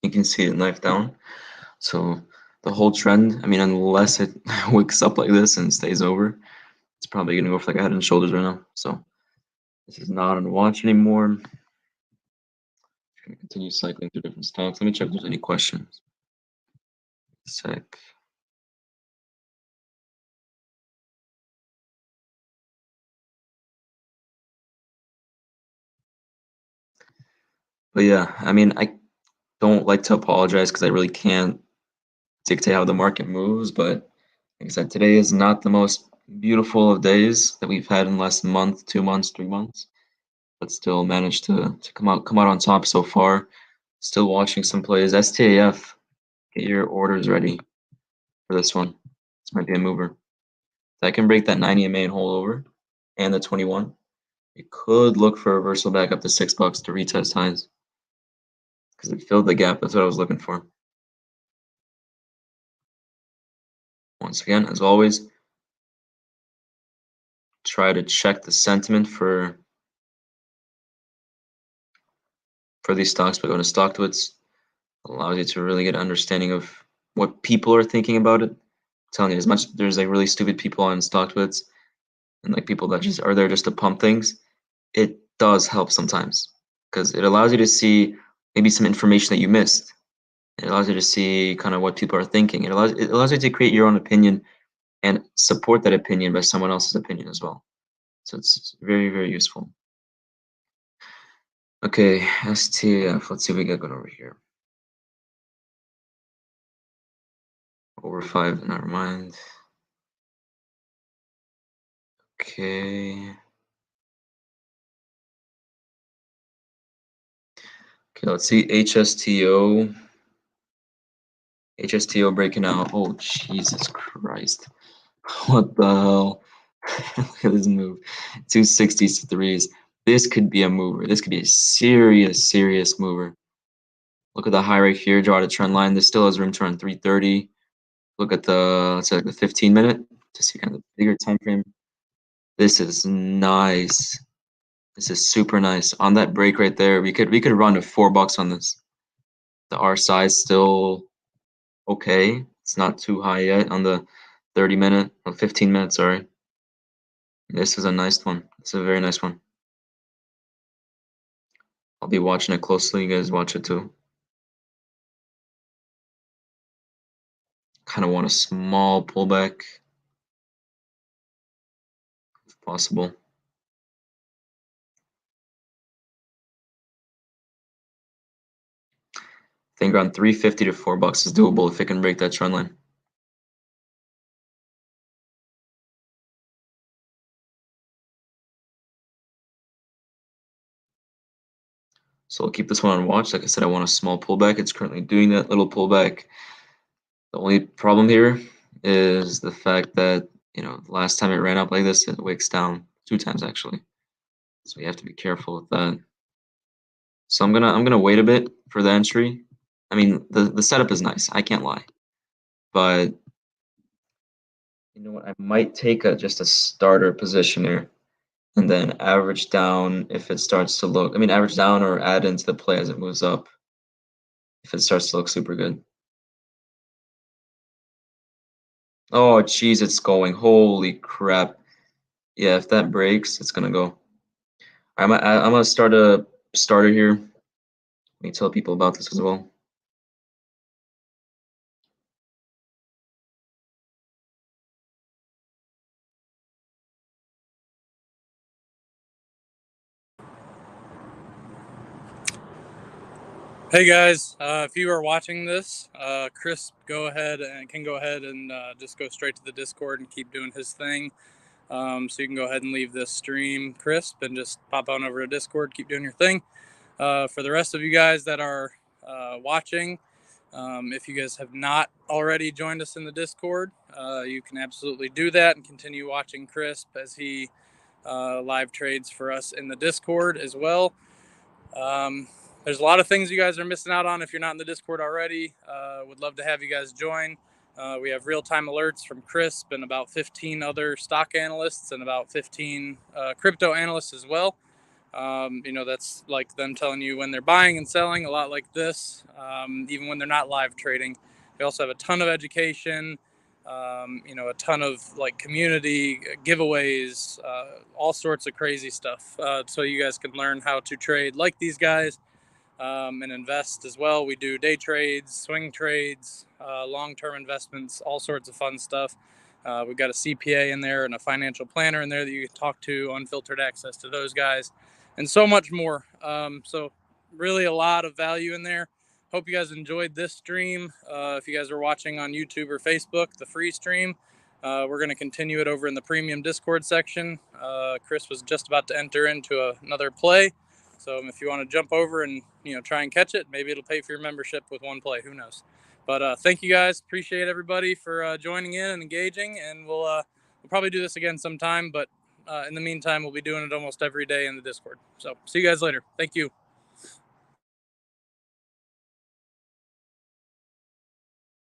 Speaker 1: You can see it knife down. So the whole trend, I mean, unless it wakes up like this and stays over, it's probably gonna go for like a head and shoulders right now. So this is not on watch anymore. I'm gonna continue cycling through different stocks. Let me check if there's any questions. Sec. But yeah, I mean, I don't like to apologize because I really can't dictate how the market moves. But like I said, today is not the most beautiful of days that we've had in the last month, 2 months, 3 months. But still managed to come out on top so far. Still watching some plays. STAF, get your orders ready for this one. This might be a mover. If I can break that 90 MA and hold over, and the 21. You could look for a reversal back up to $6 to retest highs because it filled the gap. That's what I was looking for. Once again, as always, try to check the sentiment for these stocks by going to Stocktwits. Allows you to really get an understanding of what people are thinking about it. I'm telling you, as much there's like really stupid people on Stocktwits and like people that just are there just to pump things, it does help sometimes because it allows you to see maybe some information that you missed. It allows you to see kind of what people are thinking. It allows you to create your own opinion and support that opinion by someone else's opinion as well. So it's very useful. Okay, STF. Let's see what we got going over here. Over 5, never mind. Okay. Okay, let's see. HSTO. HSTO breaking out. Oh, Jesus Christ. What the hell? Look at this move. 260s to 3s. This could be a mover. This could be a serious mover. Look at the high right here. Draw the trend line. This still has room to run 330. Look at the, let's say like the 15-minute to see kind of the bigger time frame. This is nice. This is super nice. On that break right there, we could run to $4 on this. The R size still okay. It's not too high yet on the 30-minute or 15-minute, sorry. This is a nice one. It's a very nice one. I'll be watching it closely. You guys watch it too. Kind of want a small pullback if possible. I think around 350 to $4 is doable if it can break that trend line. So I'll keep this one on watch. Like I said, I want a small pullback. It's currently doing that little pullback. The only problem here is the fact that, you know, last time it ran up like this, it wicks down 2 times actually. So you have to be careful with that. So I'm gonna wait a bit for the entry. I mean, the setup is nice. I can't lie, but you know what? I might take just a starter position here, and then average down if it starts to look. I mean, average down or add into the play as it moves up. If it starts to look super good. Oh, geez, it's going. Holy crap! Yeah, if that breaks, it's gonna go. I'm gonna start a starter here. Let me tell people about this as well.
Speaker 2: Hey guys, if you are watching this, Chris, can go ahead and just go straight to the Discord and keep doing his thing. So you can go ahead and leave this stream crisp and just pop on over to Discord, keep doing your thing. For the rest of you guys that are watching, if you guys have not already joined us in the Discord, you can absolutely do that and continue watching Crisp as he live trades for us in the Discord as well. There's a lot of things you guys are missing out on if you're not in the Discord already. Would love to have you guys join. We have real-time alerts from Crisp and about 15 other stock analysts and about 15 crypto analysts as well. That's like them telling you when they're buying and selling, a lot like this, even when they're not live trading. We also have a ton of education, a ton of like community giveaways, all sorts of crazy stuff. So you guys can learn how to trade like these guys and invest as well. We do day trades, swing trades, long-term investments, all sorts of fun stuff. We've got a CPA in there and a financial planner in there that you can talk to, unfiltered access to those guys, and so much more. So really a lot of value in there. Hope you guys enjoyed this stream. If you guys are watching on YouTube or Facebook, the free stream, we're going to continue it over in the premium Discord section. Chris was just about to enter into another play. So if you want to jump over and try and catch it, maybe it'll pay for your membership with one play. Who knows? But thank you guys. Appreciate everybody for joining in and engaging. And we'll probably do this again sometime. But in the meantime, we'll be doing it almost every day in the Discord. So see you guys later. Thank you.